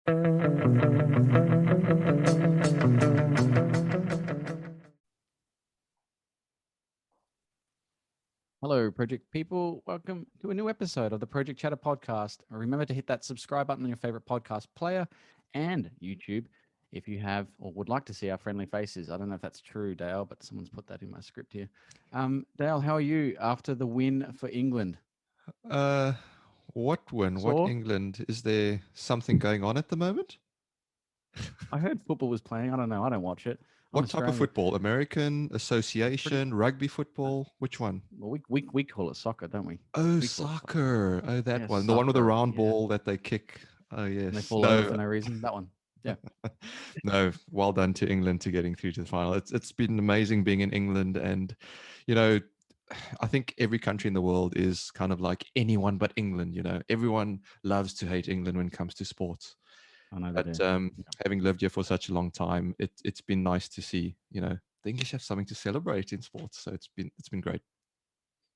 Hello, project people. Welcome to a new episode of the Project Chatter podcast. Remember to hit that subscribe button on your favorite podcast player and YouTube if you have or would like to see our friendly faces. I don't know if that's true, Dale, but someone's put that in my script here. Dale, how are you after the win for England? What win? What Saw? England? Is there something going on at the moment? I heard football was playing. I don't know. I don't watch it. I'm What type of Australian. football? American, Pretty association, rugby football? Which one? well. We call it soccer, don't we? Oh, We call it soccer. soccer. Oh, that Yeah, one. The one with the soccer. round Yeah, ball that they kick. Oh, and they yes. fall over for no reason. That one. Yeah. No, well done to England to getting through to the final. It's been amazing being in England, and you know, I think every country in the world is kind of like anyone but England. Everyone loves to hate England when it comes to sports. I know they But do. having lived here for such a long time, it's been nice to see, the English have something to celebrate in sports. So it's been great.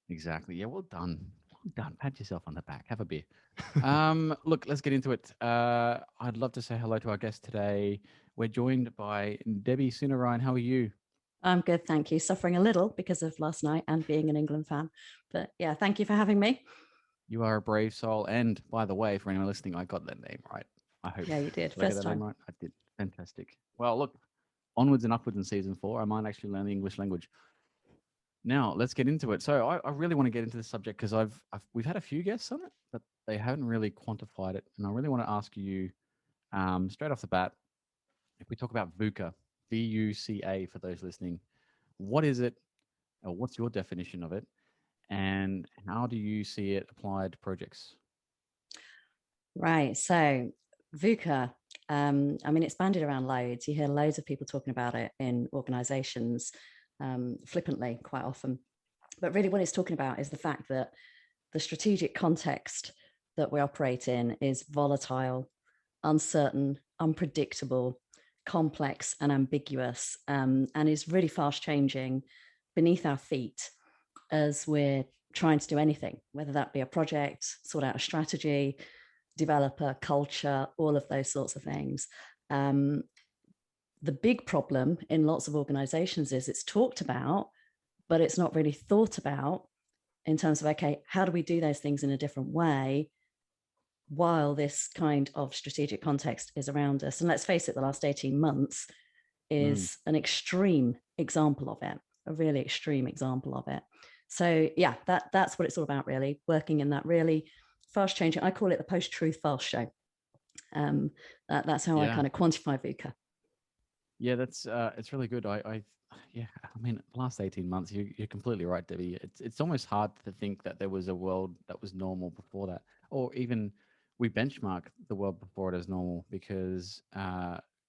Exactly. Yeah, well done. Well done. Pat yourself on the back. Have a beer. Look, let's get into it. I'd love to say hello to our guest today. We're joined by Debbie Seunarayan. How are you? I'm good, thank you. Suffering a little because of last night and being an England fan. But yeah, thank you for having me. You are a brave soul. And by the way, for anyone listening, I got that name right. I hope. Yeah, you did. Did I get First that name time. right? I did. Fantastic. Well, look, onwards and upwards in season 4. I might actually learn the English language. Now, let's get into it. So I really want to get into this subject because we've had a few guests on it, but they haven't really quantified it. And I really want to ask you straight off the bat, if we talk about VUCA, VUCA for those listening, what is it? Or what's your definition of it? And how do you see it applied to projects? Right. So VUCA, it's banded around loads. You hear loads of people talking about it in organizations flippantly quite often. But really what it's talking about is the fact that the strategic context that we operate in is volatile, uncertain, unpredictable, complex and ambiguous, and is really fast changing beneath our feet as we're trying to do anything, whether that be a project, sort out a strategy, develop a culture, all of those sorts of things. The big problem in lots of organizations is it's talked about, but it's not really thought about in terms of, okay, how do we do those things in a different way while this kind of strategic context is around us? And let's face it, the last 18 months is an extreme example of it, a really extreme example of it. So yeah, that's what it's all about, really, working in that really fast changing, I call it the post-truth fast show. That's how I kind of quantify VUCA. Yeah, that's it's really good. I mean, the last 18 months, you're completely right, Debbie. It's almost hard to think that there was a world that was normal before that, or even we benchmark the world before it as normal because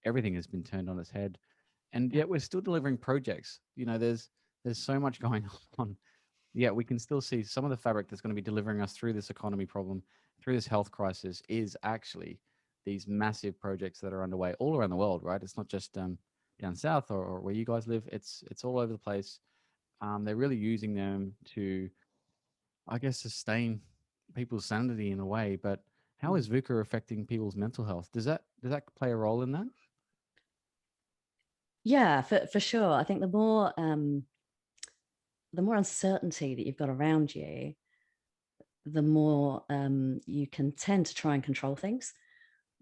everything has been turned on its head, and yet we're still delivering projects. There's so much going on. Yeah, we can still see some of the fabric that's going to be delivering us through this economy problem, through this health crisis, is actually these massive projects that are underway all around the world, right? It's not just down south or where you guys live. It's all over the place. They're really using them to, I guess, sustain people's sanity in a way. But how is VUCA affecting people's mental health? Does that play a role in that? Yeah, for sure. I think the more uncertainty that you've got around you, the more you can tend to try and control things,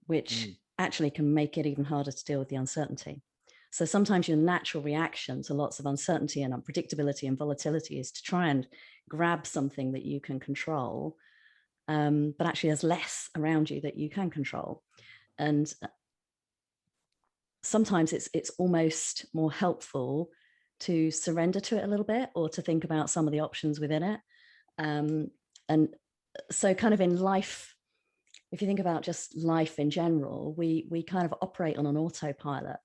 which actually can make it even harder to deal with the uncertainty. So sometimes your natural reaction to lots of uncertainty and unpredictability and volatility is to try and grab something that you can control, but actually there's less around you that you can control. And sometimes it's almost more helpful to surrender to it a little bit, or to think about some of the options within it. And so kind of in life, if you think about just life in general, we kind of operate on an autopilot,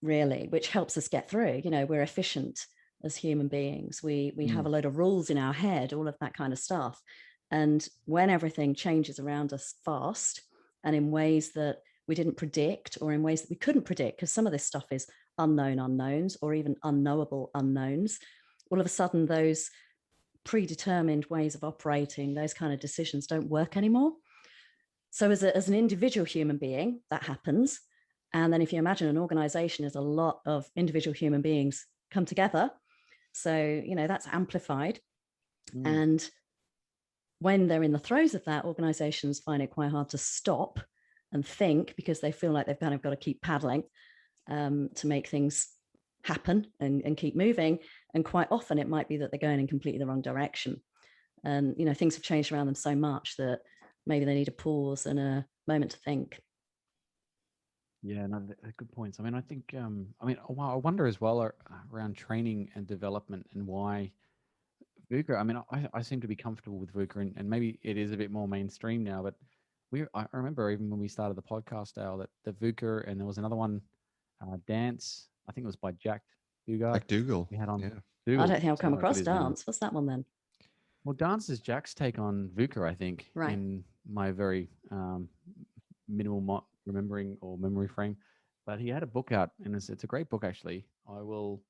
really, which helps us get through. We're efficient as human beings. We have a load of rules in our head, all of that kind of stuff. And when everything changes around us fast and in ways that we didn't predict, or in ways that we couldn't predict, because some of this stuff is unknown unknowns or even unknowable unknowns, all of a sudden those predetermined ways of operating, those kind of decisions don't work anymore. So as an individual human being, that happens. And then if you imagine an organization is a lot of individual human beings come together, so, that's amplified. And when they're in the throes of that, organizations find it quite hard to stop and think, because they feel like they've kind of got to keep paddling to make things happen and keep moving. And quite often it might be that they're going in completely the wrong direction. And, things have changed around them so much that maybe they need a pause and a moment to think. Yeah, no, they're good points. I mean, I think, I wonder as well around training and development and why VUCA. I mean, I seem to be comfortable with VUCA, and maybe it is a bit more mainstream now, but I remember even when we started the podcast, Al, that the VUCA, and there was another one, Dance, I think it was by Jack Dugard. Like Dougal. We had on. Yeah. Dougal, I don't think I've come something like across it is now. Dance. What's that one then? Well, Dance is Jack's take on VUCA, I think, Right. in my very minimal remembering or memory frame. But he had a book out, and it's a great book, actually. I'll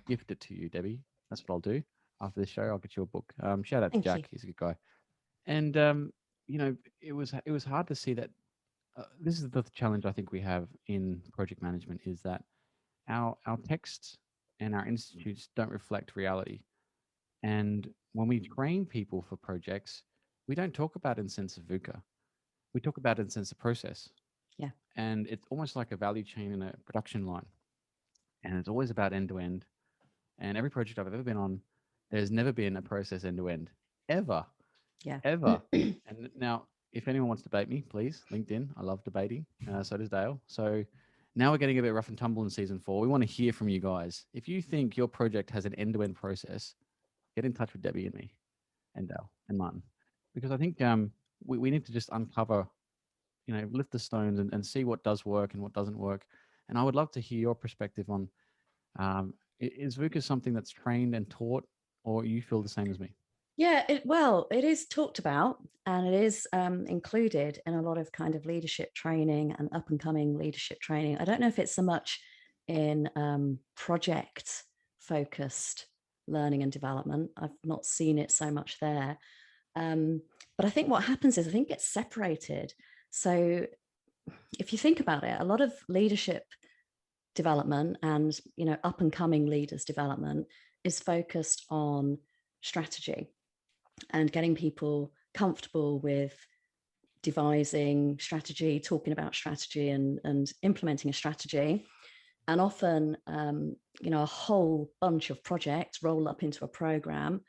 gift it to you, Debbie. That's what I'll do. After the show, I'll get you a book. Shout out to Thank Jack. you. He's a good guy. And it was hard to see that. This is the challenge I think we have in project management, is that our texts and our institutes don't reflect reality. And when we train people for projects, we don't talk about it in sense of VUCA. We talk about it in sense of process. Yeah. And it's almost like a value chain in a production line. And it's always about end to end. And every project I've ever been on, there's never been a process end to end, ever. Yeah. Ever. And now, if anyone wants to debate me, please, LinkedIn. I love debating. So does Dale. So now we're getting a bit rough and tumble in season 4. We want to hear from you guys. If you think your project has an end-to-end process, get in touch with Debbie and me and Dale and Martin. Because I think we need to just uncover, lift the stones and see what does work and what doesn't work. And I would love to hear your perspective on, is VUCA something that's trained and taught, or you feel the same as me? Yeah, it is talked about, and it is included in a lot of kind of leadership training and up and coming leadership training. I don't know if it's so much in project focused learning and development. I've not seen it so much there. But I think what happens is I think it gets separated. So if you think about it, a lot of leadership development and up and coming leaders development is focused on strategy and getting people comfortable with devising strategy, talking about strategy and implementing a strategy. And often, a whole bunch of projects roll up into a program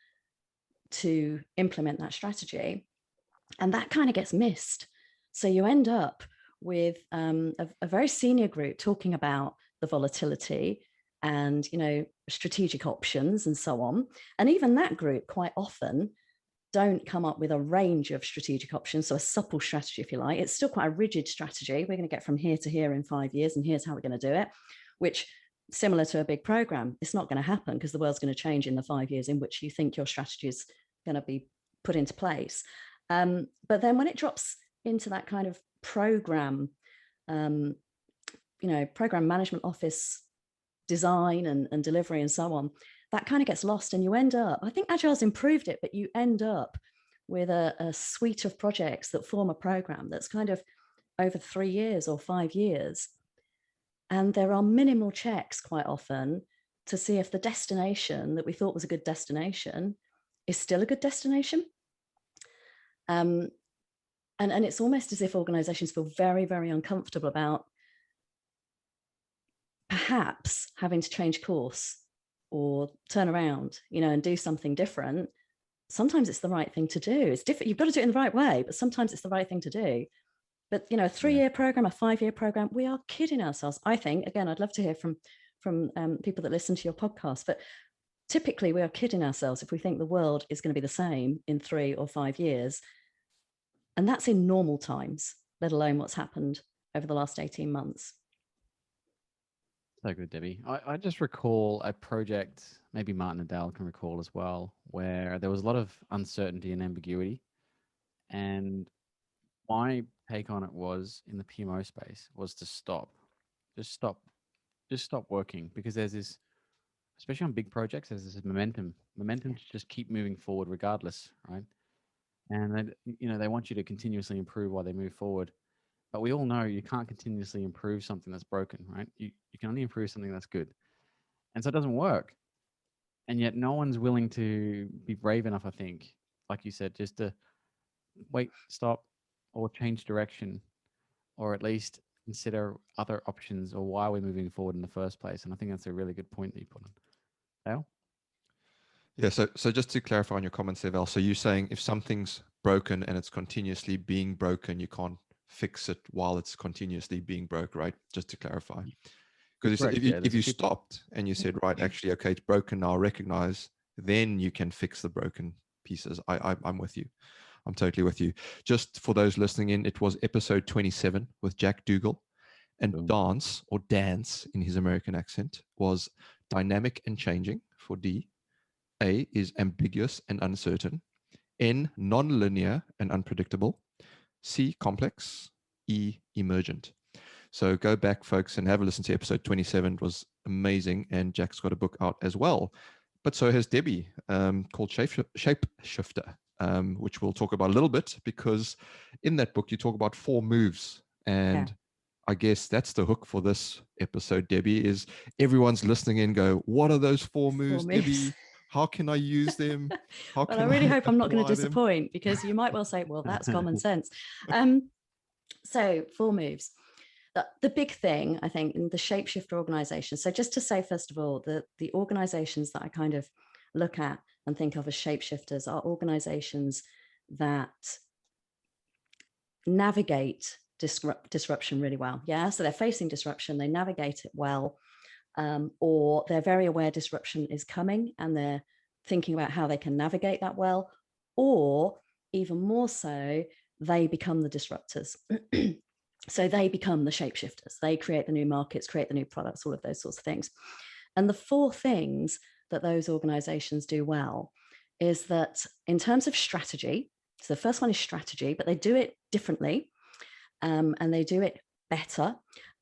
to implement that strategy. And that kind of gets missed. So you end up with a very senior group talking about the volatility and, strategic options and so on. And even that group quite often don't come up with a range of strategic options. So a supple strategy, if you like. It's still quite a rigid strategy. We're going to get from here to here in 5 years, and here's how we're going to do it, which, similar to a big program, it's not going to happen because the world's going to change in the 5 years in which you think your strategy is going to be put into place. But then when it drops into that kind of program, program management office design and delivery and so on, that kind of gets lost, and you end up, I think Agile's improved it, but you end up with a suite of projects that form a program that's kind of over 3 years or 5 years. And there are minimal checks quite often to see if the destination that we thought was a good destination is still a good destination. And it's almost as if organizations feel very, very uncomfortable about perhaps having to change course or turn around, and do something different. Sometimes it's the right thing to do. It's different. You've got to do it in the right way, but sometimes it's the right thing to do. But, a 3-year program, a 5-year program, we are kidding ourselves. I think, again, I'd love to hear from people that listen to your podcast, but typically we are kidding ourselves if we think the world is going to be the same in 3 or 5 years. And that's in normal times, let alone what's happened over the last 18 months. So good, Debbie. I just recall a project, maybe Martin and Dale can recall as well, where there was a lot of uncertainty and ambiguity. And my take on it was, in the PMO space, was to stop. Just stop working, because there's this, especially on big projects, there's this momentum to just keep moving forward regardless, right? and they want you to continuously improve while they move forward. But we all know you can't continuously improve something that's broken, right? You can only improve something that's good, and so it doesn't work. And yet, no one's willing to be brave enough, I think, like you said, just to wait, stop, or change direction, or at least consider other options or why we're moving forward in the first place. And I think that's a really good point that you put on. Dale? Yeah, so just to clarify on your comments there, Val, so you're saying if something's broken and it's continuously being broken, you can't fix it while it's continuously being broke, right? Just to clarify. Because if you stopped and you said, right, actually, okay, it's broken now, recognize, then you can fix the broken pieces. I'm with you. I'm totally with you. Just for those listening in, it was episode 27 with Jack Dougal, and dance in his American accent was dynamic and changing for D. A is ambiguous and uncertain. N, non-linear and unpredictable. C, complex. E, emergent. So go back, folks, and have a listen to episode 27. It was amazing. And Jack's got a book out as well. But so has Debbie, called Shapeshifter, which we'll talk about a little bit, because in that book, you talk about 4 moves. And I guess that's the hook for this episode, Debbie, is everyone's listening in go, what are those 4 moves, Debbie? How can I use them? Well, I really hope I'm not going to disappoint, because you might well say, well, that's common sense. So 4 moves. The big thing, I think, in the Shapeshifter organization. So just to say, first of all, the organizations that I kind of look at and think of as shapeshifters are organizations that navigate disruption really well. Yeah. So they're facing disruption, they navigate it well, or they're very aware disruption is coming and they're thinking about how they can navigate that well, or even more so, they become the disruptors. So they become the shapeshifters. They create the new markets, create the new products, all of those sorts of things. And the 4 things that those organizations do well is that in terms of strategy, so the first one is strategy, but they do it differently, and they do it better.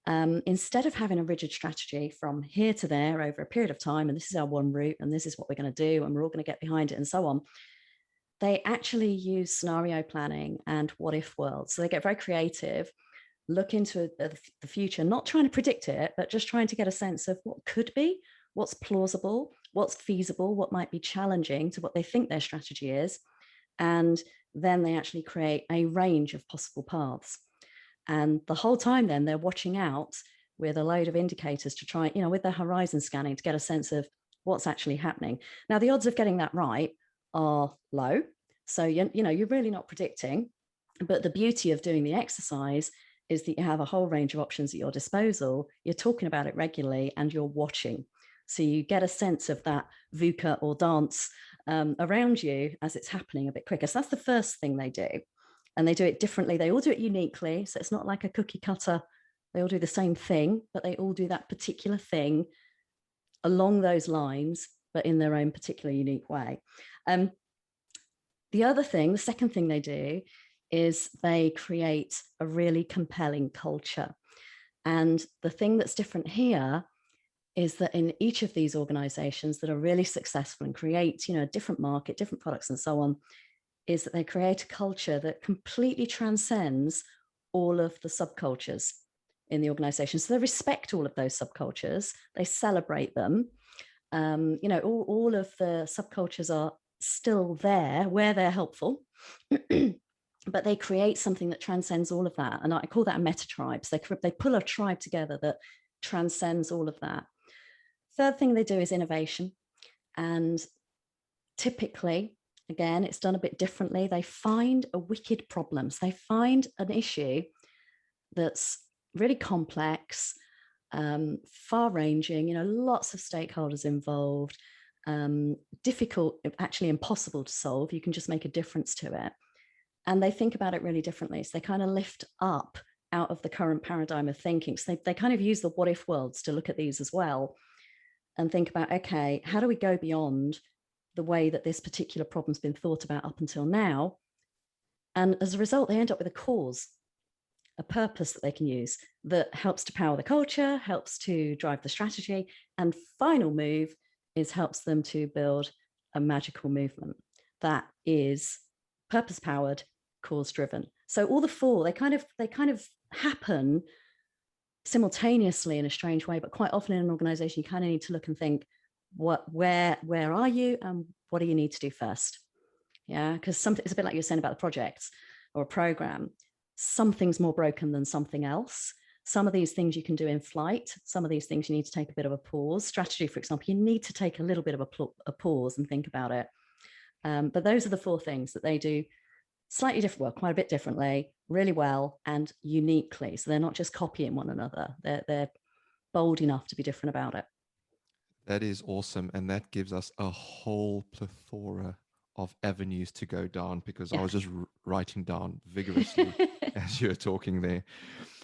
Instead of having a rigid strategy from here to there over a period of time, and this is our one route, and this is what we're going to do, and we're all going to get behind it, and so on, they actually use scenario planning and what if worlds. So they get very creative, look into the future, not trying to predict it, but just trying to get a sense of what could be, what's plausible, what's feasible, what might be challenging to what they think their strategy is. And then they actually create a range of possible paths. And the whole time then they're watching out with a load of indicators to try, with their horizon scanning to get a sense of what's actually happening. Now, the odds of getting that right are low. So, you're really not predicting. But the beauty of doing the exercise is that you have a whole range of options at your disposal. You're talking about it regularly and you're watching. So you get a sense of that VUCA or dance around you as it's happening a bit quicker. So that's the first thing they do. And they do it differently. They all do it uniquely. So it's not like a cookie cutter. They all do the same thing, but they all do that particular thing along those lines, but in their own particular unique way. The second thing they do is they create a really compelling culture. And the thing that's different here is that in each of these organizations that are really successful and create, a different market, different products and so on, is that they create a culture that completely transcends all of the subcultures in the organization. So they respect all of those subcultures, they celebrate them. All of the subcultures are still there where they're helpful. But they create something that transcends all of that. And I call that a Metatribes. They pull a tribe together that transcends all of that. Third thing they do is innovation. And typically, again, it's done a bit differently. They find a wicked problem. So they find an issue that's really complex, far-ranging, lots of stakeholders involved, difficult, actually impossible to solve. You can just make a difference to it. And they think about it really differently. So they kind of lift up out of the current paradigm of thinking. So they kind of use the what if worlds to look at these as well and think about, okay, how do we go beyond the way that this particular problem's been thought about up until now? And as a result, they end up with a cause, a purpose that they can use that helps to power the culture, helps to drive the strategy. And final move is helps them to build a magical movement that is purpose powered, cause driven. So all the four, they kind of happen simultaneously in a strange way, but quite often in an organization, you kind of need to look and think, where are you and what do you need to do first? Yeah, because it's a bit like you were saying about the projects or a program. Something's more broken than something else. Some of these things you can do in flight. Some of these things you need to take a bit of a pause. Strategy, for example, you need to take a little bit of a pause and think about it. But those are the four things that they do slightly different, well, quite a bit differently, really well and uniquely. So they're not just copying one another. They're bold enough to be different about it. That is awesome. And that gives us a whole plethora of avenues to go down, because I was just writing down vigorously as you were talking there.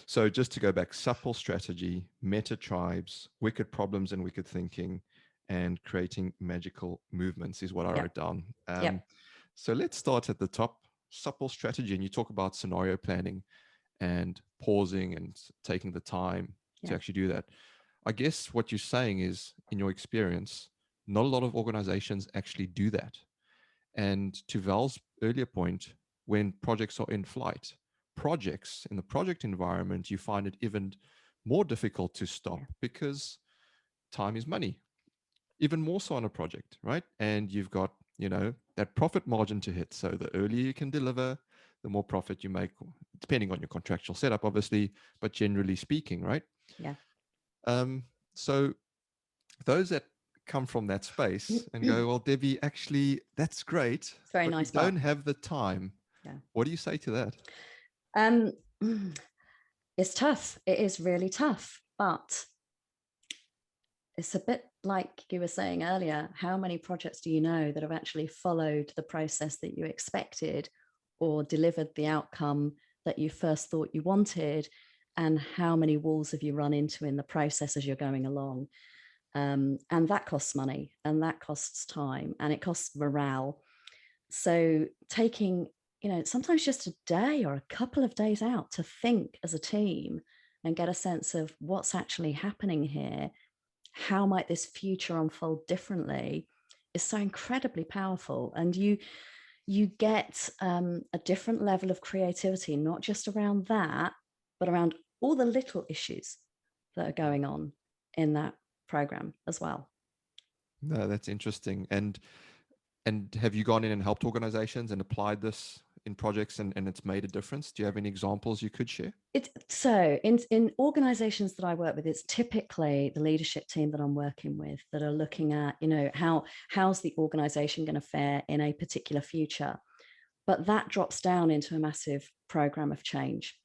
So just to go back, supple strategy, Metatribes, wicked problems and wicked thinking, and creating magical movements is what I wrote down. So let's start at the top, supple strategy. And you talk about scenario planning and pausing and taking the time to actually do that. I guess what you're saying is, in your experience, not a lot of organizations actually do that. And to Val's earlier point, when projects are in flight, projects in the project environment, you find it even more difficult to stop because time is money, even more so on a project, right? And you've got, that profit margin to hit. So the earlier you can deliver, the more profit you make, depending on your contractual setup, obviously, but generally speaking, right? Yeah. So those that come from that space and go, well, Debbie, actually, that's great. It's very but nice. We don't have the time. Yeah. What do you say to that? It's tough. It is really tough, but it's a bit like you were saying earlier. How many projects do you know that have actually followed the process that you expected or delivered the outcome that you first thought you wanted? And how many walls have you run into in the process as you're going along? And that costs money, and that costs time, and it costs morale. So taking, sometimes just a day or a couple of days out to think as a team and get a sense of what's actually happening here, how might this future unfold differently, is so incredibly powerful. And you get a different level of creativity, not just around that, but around all the little issues that are going on in that program as well. No, that's interesting. And have you gone in and helped organizations and applied this in projects and it's made a difference? Do you have any examples you could share? So in organizations that I work with, it's typically the leadership team that I'm working with that are looking at, how's the organization going to fare in a particular future? But that drops down into a massive program of change.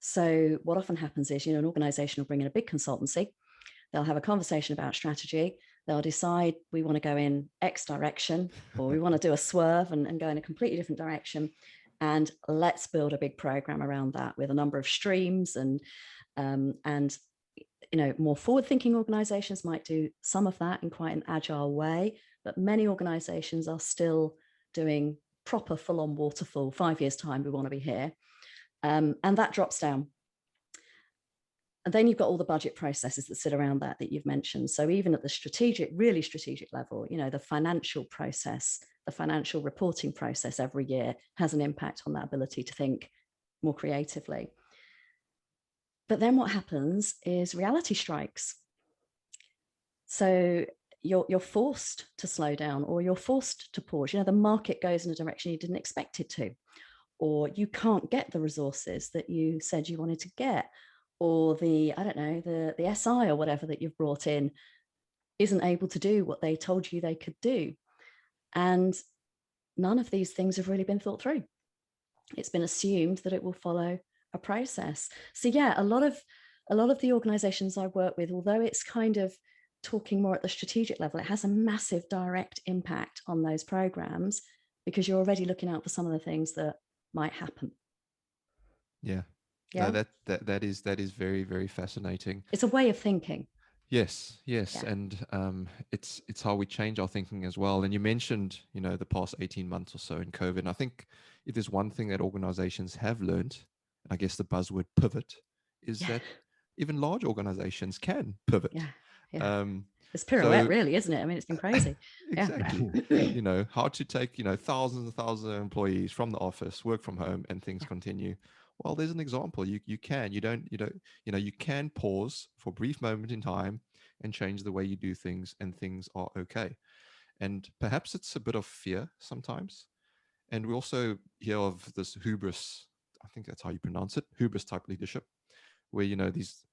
So what often happens is, an organization will bring in a big consultancy. They'll have a conversation about strategy. They'll decide we want to go in X direction, or we want to do a swerve and go in a completely different direction. And let's build a big program around that with a number of streams and more forward-thinking organizations might do some of that in quite an agile way, but many organizations are still doing proper full-on waterfall. 5 years time, we want to be here. And that drops down. And then you've got all the budget processes that sit around that you've mentioned. So even at the really strategic level, the financial process, the financial reporting process every year has an impact on that ability to think more creatively. But then what happens is reality strikes. So you're forced to slow down, or you're forced to pause. The market goes in a direction you didn't expect it to, or you can't get the resources that you said you wanted to get, or the SI or whatever that you've brought in isn't able to do what they told you they could do. And none of these things have really been thought through. It's been assumed that it will follow a process. So yeah, a lot of the organizations I work with, although it's kind of talking more at the strategic level, it has a massive direct impact on those programs because you're already looking out for some of the things that might happen. Yeah. Yeah. No, that is very, very fascinating. It's a way of thinking. Yes. Yeah. And it's how we change our thinking as well. And you mentioned, the past 18 months or so in COVID. And I think if there's one thing that organizations have learned, and I guess the buzzword pivot, is that even large organizations can pivot. Yeah. It's pirouette, really, isn't it? I mean, it's been crazy. Exactly. Yeah. You know, how to take, you know, thousands and thousands of employees from the office, work from home, and things continue. Well, there's an example. You can, you don't, you know, you can pause for a brief moment in time and change the way you do things, and things are okay. And perhaps it's a bit of fear sometimes. And we also hear of this hubris, I think that's how you pronounce it, hubris type leadership, where, you know, these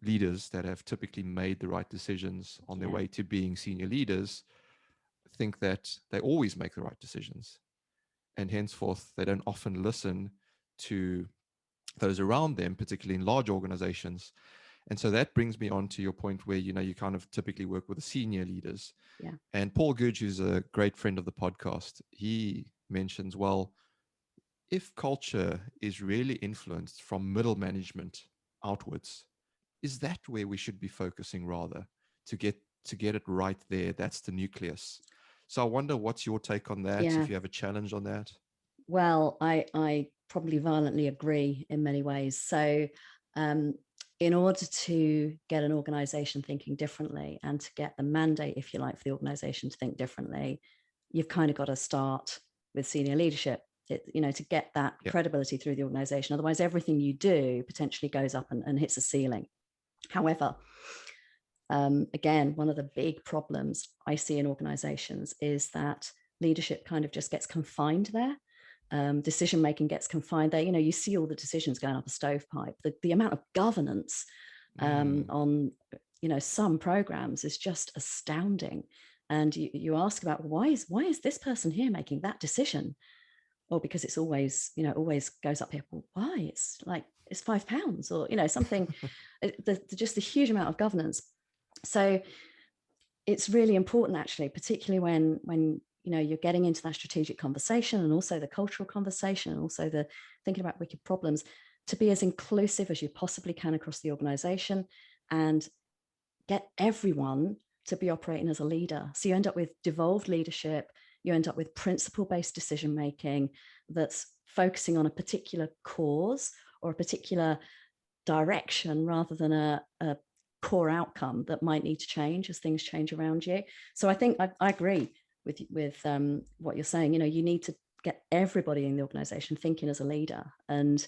leaders that have typically made the right decisions on their way to being senior leaders think that they always make the right decisions. And henceforth, they don't often listen to those around them, particularly in large organizations. And so that brings me on to your point where, you know, you kind of typically work with the senior leaders. Yeah. And Paul Googe, who's a great friend of the podcast, he mentions, well, if culture is really influenced from middle management outwards, is that where we should be focusing rather to get it right there? That's the nucleus. So I wonder, what's your take on that? If you have a challenge on that? Well, I probably violently agree in many ways. So in order to get an organization thinking differently and to get the mandate, if you like, for the organization to think differently, you've kind of got to start with senior leadership, you know, to get that credibility through the organization. Otherwise, everything you do potentially goes up and hits a ceiling. However, again, one of the big problems I see in organizations is that leadership kind of just gets confined there. Decision making gets confined there. You know, you see all the decisions going up a stovepipe. The amount of governance on, you know, some programs is just astounding. And you ask about why is this person here making that decision? Or because it's always, you know, always goes up here. Well, why? It's like it's £5 or, you know, something. Just the huge amount of governance. So it's really important, actually, particularly when you know, you're getting into that strategic conversation and also the cultural conversation and also the thinking about wicked problems, to be as inclusive as you possibly can across the organization and get everyone to be operating as a leader. So you end up with devolved leadership, you end up with principle-based decision-making that's focusing on a particular cause or a particular direction rather than a core outcome that might need to change as things change around you. So I think I agree with what you're saying. You know, you need to get everybody in the organization thinking as a leader and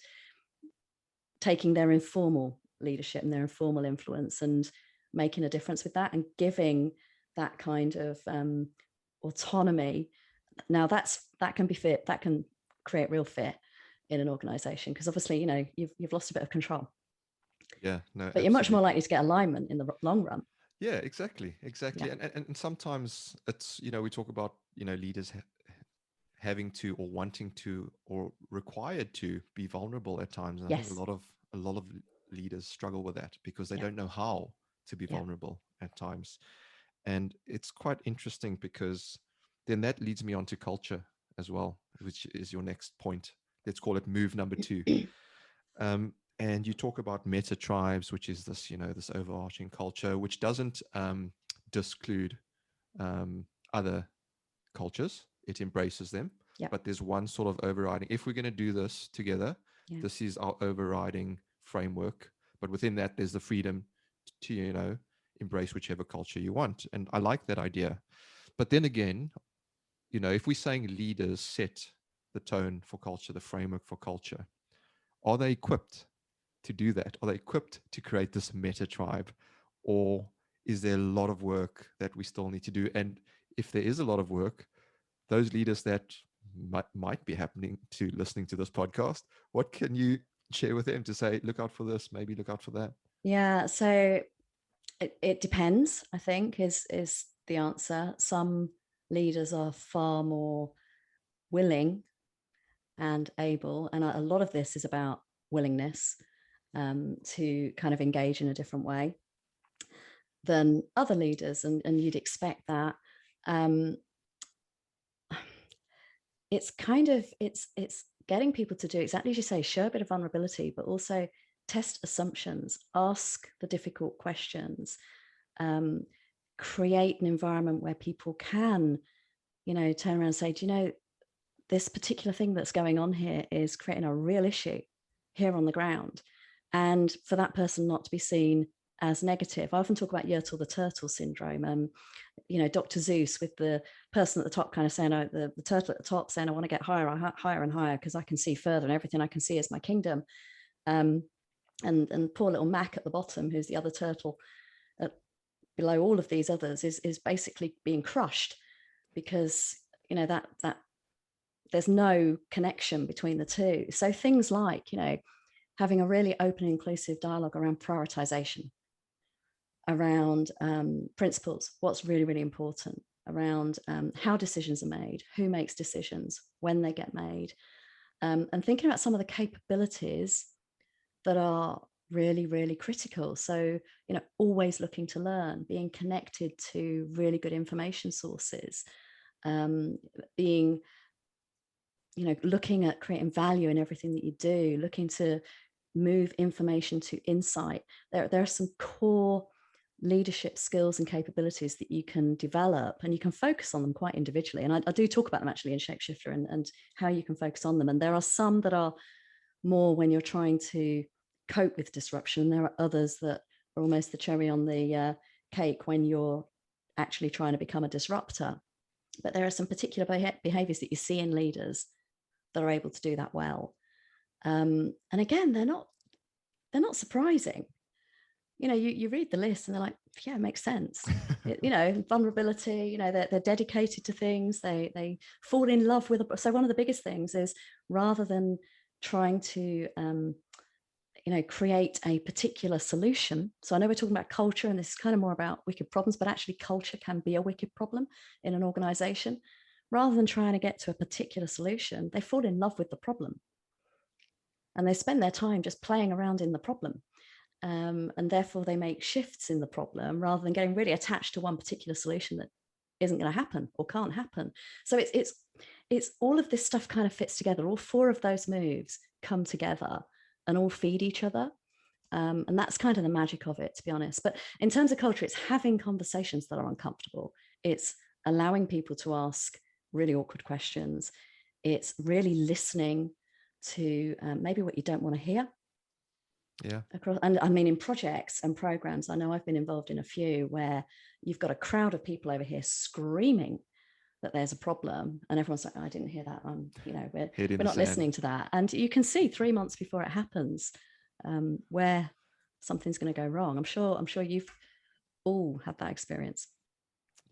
taking their informal leadership and their informal influence and making a difference with that and giving that kind of autonomy. Now that can be fit, that can create real fear in an organization, because obviously, you know, you've lost a bit of control. Yeah, no, but absolutely. You're much more likely to get alignment in the long run. Yeah, exactly. Yeah. And sometimes it's, you know, we talk about, you know, leaders having to or wanting to or required to be vulnerable at times. And I think a lot of leaders struggle with that because they don't know how to be vulnerable at times. And it's quite interesting because then that leads me on to culture as well, which is your next point. Let's call it move number 2. And you talk about Metatribes, which is this, you know, this overarching culture, which doesn't disclude other cultures. It embraces them. But there's one sort of overriding. If we're going to do this together, this is our overriding framework. But within that, there's the freedom to, you know, embrace whichever culture you want. And I like that idea. But then again, you know, if we're saying leaders set the tone for culture, the framework for culture, are they equipped to do that? Are they equipped to create this meta tribe? Or is there a lot of work that we still need to do? And if there is a lot of work, those leaders that might be happening to listening to this podcast, what can you share with them to say, look out for this, maybe look out for that? Yeah, so it depends, I think, is the answer. Some leaders are far more willing and able, and a lot of this is about willingness to kind of engage in a different way than other leaders, and you'd expect that. It's kind of it's getting people to do exactly as you say, show a bit of vulnerability, but also test assumptions, ask the difficult questions, create an environment where people can, you know, turn around and say, do you know, this particular thing that's going on here is creating a real issue here on the ground. And for that person not to be seen as negative. I often talk about Yertle the turtle syndrome. You know, Dr. Zeus with the person at the top kind of saying, oh, the turtle at the top saying, I want to get higher and higher because I can see further and everything I can see is my kingdom. And poor little Mac at the bottom, who's the other turtle below all of these others, is basically being crushed because, you know, that there's no connection between the two. So things like, you know, having a really open and inclusive dialogue around prioritization, around principles, what's really, really important, around how decisions are made, who makes decisions, when they get made, and thinking about some of the capabilities that are really, really critical. So, you know, always looking to learn, being connected to really good information sources, being, you know, looking at creating value in everything that you do, looking to move information to insight. There are some core leadership skills and capabilities that you can develop, and you can focus on them quite individually. And I do talk about them actually in Shapeshifter and how you can focus on them. And there are some that are more when you're trying to cope with disruption. There are others that are almost the cherry on the cake when you're actually trying to become a disruptor. But there are some particular behaviors that you see in leaders that are able to do that well. And again, they're not surprising. You know, you read the list and they're like, yeah, it makes sense. You know, vulnerability, you know, they're dedicated to things. They fall in love with so one of the biggest things is, rather than trying to you know, create a particular solution. So I know we're talking about culture, and this is kind of more about wicked problems, but actually culture can be a wicked problem in an organization. Rather than trying to get to a particular solution, they fall in love with the problem. And they spend their time just playing around in the problem. And therefore they make shifts in the problem rather than getting really attached to one particular solution that isn't going to happen or can't happen. So it's all of this stuff kind of fits together. All four of those moves come together and all feed each other. And that's kind of the magic of it, to be honest. But in terms of culture, it's having conversations that are uncomfortable. It's allowing people to ask really awkward questions. It's really listening to maybe what you don't want to hear. Yeah. And I mean, in projects and programs, I know I've been involved in a few where you've got a crowd of people over here screaming that there's a problem, and everyone's like, oh, I didn't hear that. You know, we're not listening to that. And you can see 3 months before it happens where something's going to go wrong. I'm sure you've all had that experience.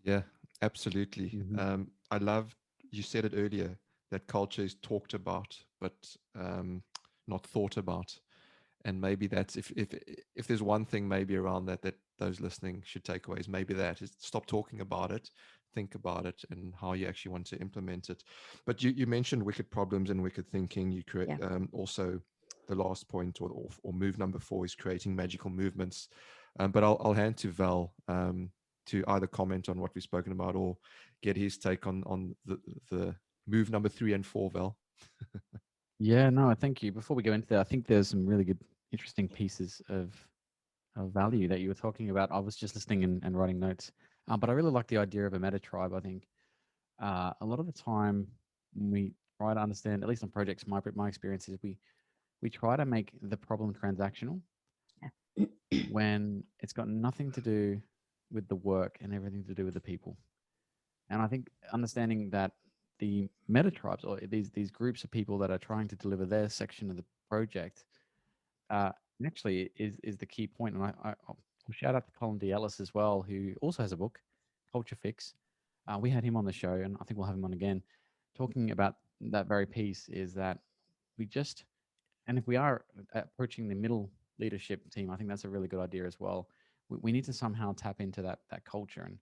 Yeah, absolutely. Mm-hmm. I love, you said it earlier, that culture is talked about, but not thought about. And maybe that's, if there's one thing maybe around that those listening should take away, is maybe that is stop talking about it, think about it, and how you actually want to implement it. But you mentioned wicked problems and wicked thinking. You create also the last point or move number 4 is creating magical movements. But I'll hand to Val to either comment on what we've spoken about or get his take on the move number 3 and 4, Val. Yeah, no, thank you. Before we go into that, I think there's some really good, interesting pieces of value that you were talking about. I was just listening and writing notes, but I really like the idea of a meta tribe. I think a lot of the time when we try to understand, at least on projects, my experience is we try to make the problem transactional when it's got nothing to do with the work and everything to do with the people. And I think understanding that the meta tribes, or these groups of people that are trying to deliver their section of the project, actually is the key point. And I'll shout out to Colin D. Ellis as well, who also has a book, Culture Fix. We had him on the show, and I think we'll have him on again, talking about that very piece. Is that and if we are approaching the middle leadership team, I think that's a really good idea as well. We need to somehow tap into that culture, and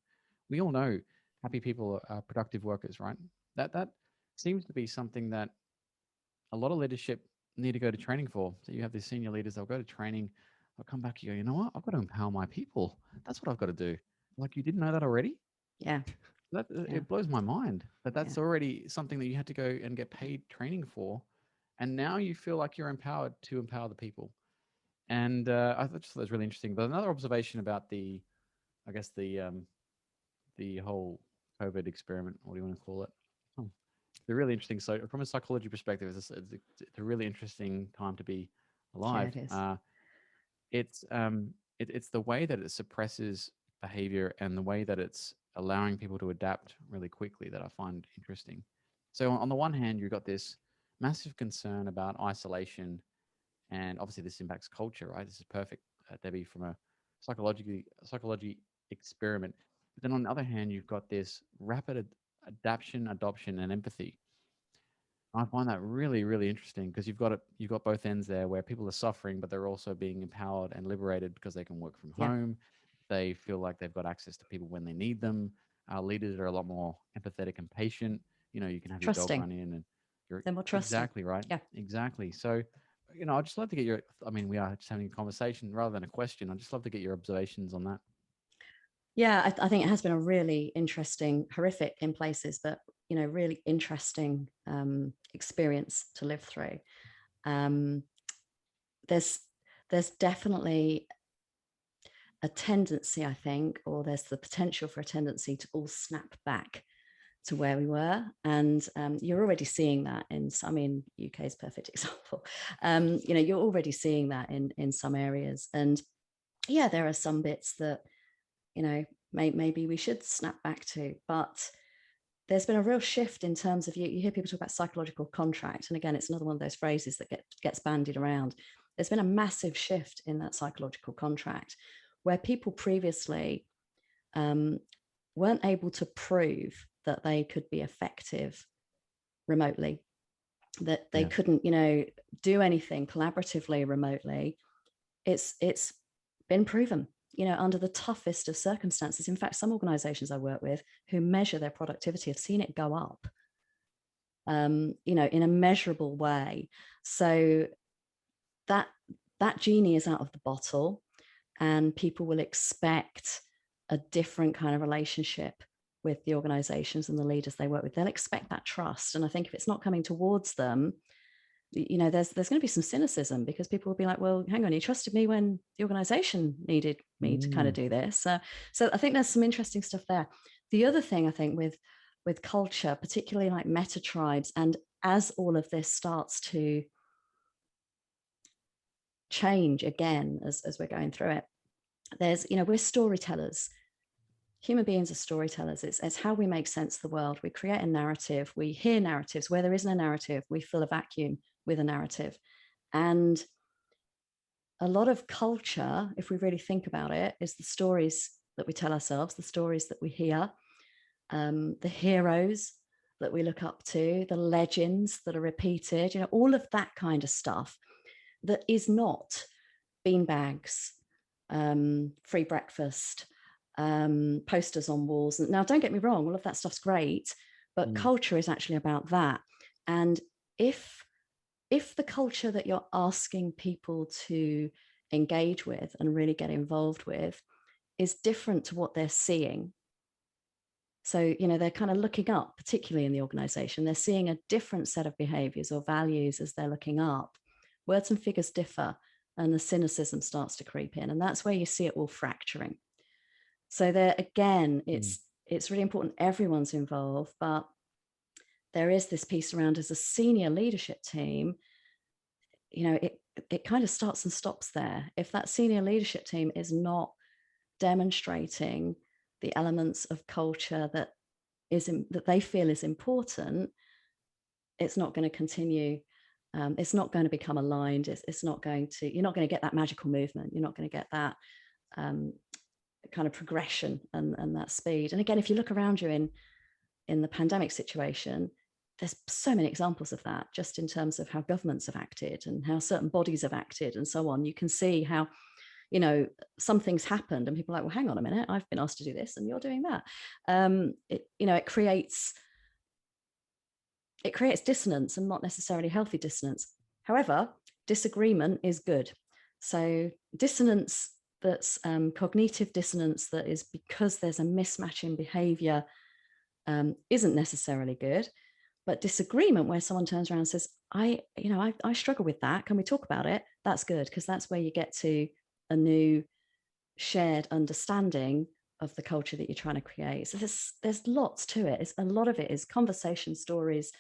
we all know happy people are productive workers, right? That seems to be something that a lot of leadership need to go to training for. So you have these senior leaders, they'll go to training, they'll come back, you go, you know what? I've got to empower my people. That's what I've got to do. Like, you didn't know that already? Yeah. It blows my mind that's already something that you had to go and get paid training for. And now you feel like you're empowered to empower the people. And I just thought that was really interesting. But another observation about the whole COVID experiment, what do you want to call it? It's really interesting. So from a psychology perspective, it's a really interesting time to be alive. Yeah, it is. It's it's the way that it suppresses behavior and the way that it's allowing people to adapt really quickly that I find interesting. So on the one hand, you've got this massive concern about isolation, and obviously this impacts culture, right? This is perfect, Debbie, from a psychology experiment. But then on the other hand, you've got this rapid adoption, and empathy. I find that really, really interesting because you've got both ends there where people are suffering, but they're also being empowered and liberated because they can work from Yeah. home. They feel like they've got access to people when they need them. Our leaders are a lot more empathetic and patient. You know, you can have your dog Trusting. run in and you're They're more trusting. exactly right. Yeah. Exactly. So, I'd just love to get your, I mean, we are just having a conversation rather than a question. I'd just love to get your observations on that. Yeah, I think it has been a really interesting, horrific in places, but really interesting experience to live through. There's definitely a tendency, I think, or there's the potential for a tendency to all snap back to where we were, and you're already seeing that in some. UK is a perfect example. You're already seeing that in some areas, and yeah, there are some bits that maybe we should snap back to, but there's been a real shift in terms of, you hear people talk about psychological contract, and again, it's another one of those phrases that gets bandied around. There's been a massive shift in that psychological contract where people previously weren't able to prove that they could be effective remotely, that they couldn't do anything collaboratively remotely. It's been proven under the toughest of circumstances. In fact, some organizations I work with who measure their productivity have seen it go up, in a measurable way. So that genie is out of the bottle, and people will expect a different kind of relationship with the organizations and the leaders they work with. They'll expect that trust. And I think if it's not coming towards them, there's going to be some cynicism, because people will be like, well, hang on, you trusted me when the organization needed me to kind of do this. So I think there's some interesting stuff there. The other thing I think with culture, particularly like Metatribes, and as all of this starts to change again as we're going through it, there's, we're storytellers. Human beings are storytellers. It's how we make sense of the world. We create a narrative. We hear narratives. Where there isn't a narrative, we fill a vacuum with a narrative. And a lot of culture, if we really think about it, is the stories that we tell ourselves, the stories that we hear, the heroes that we look up to, the legends that are repeated, all of that kind of stuff that is not beanbags, free breakfast, posters on walls. Now, don't get me wrong, all of that stuff's great, but culture is actually about that. And if the culture that you're asking people to engage with and really get involved with is different to what they're seeing, so they're kind of looking up, particularly in the organization, they're seeing a different set of behaviors or values as they're looking up, words and figures differ, and the cynicism starts to creep in, and that's where you see it all fracturing. So there again, it's really important everyone's involved, but there is this piece around, as a senior leadership team, it kind of starts and stops there. If that senior leadership team is not demonstrating the elements of culture that they feel is important, it's not going to continue. It's not going to become aligned. It's not going to. You're not going to get that magical movement. You're not going to get that kind of progression and that speed. And again, if you look around you in the pandemic situation, there's so many examples of that, just in terms of how governments have acted and how certain bodies have acted and so on. You can see how, some things happened and people are like, well, hang on a minute, I've been asked to do this and you're doing that. It creates dissonance, and not necessarily healthy dissonance. However, disagreement is good. So dissonance that's cognitive dissonance, that is because there's a mismatch in behavior, isn't necessarily good. But disagreement where someone turns around and says, I struggle with that, can we talk about it? That's good, because that's where you get to a new shared understanding of the culture that you're trying to create. So there's lots to it. A lot of it is conversation, stories,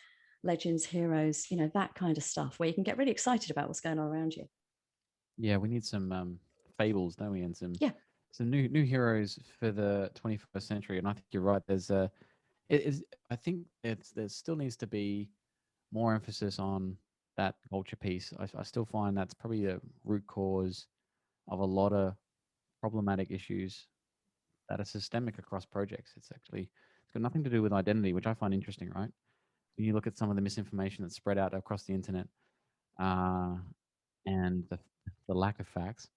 legends, heroes, that kind of stuff, where you can get really excited about what's going on around you. Yeah, we need some fables, don't we? And Yeah. some new heroes for the 21st century. And I think you're right. There's I think there still needs to be more emphasis on that culture piece. I still find that's probably the root cause of a lot of problematic issues that are systemic across projects. It's got nothing to do with identity, which I find interesting, right? When you look at some of the misinformation that's spread out across the internet, uh, and the lack of facts,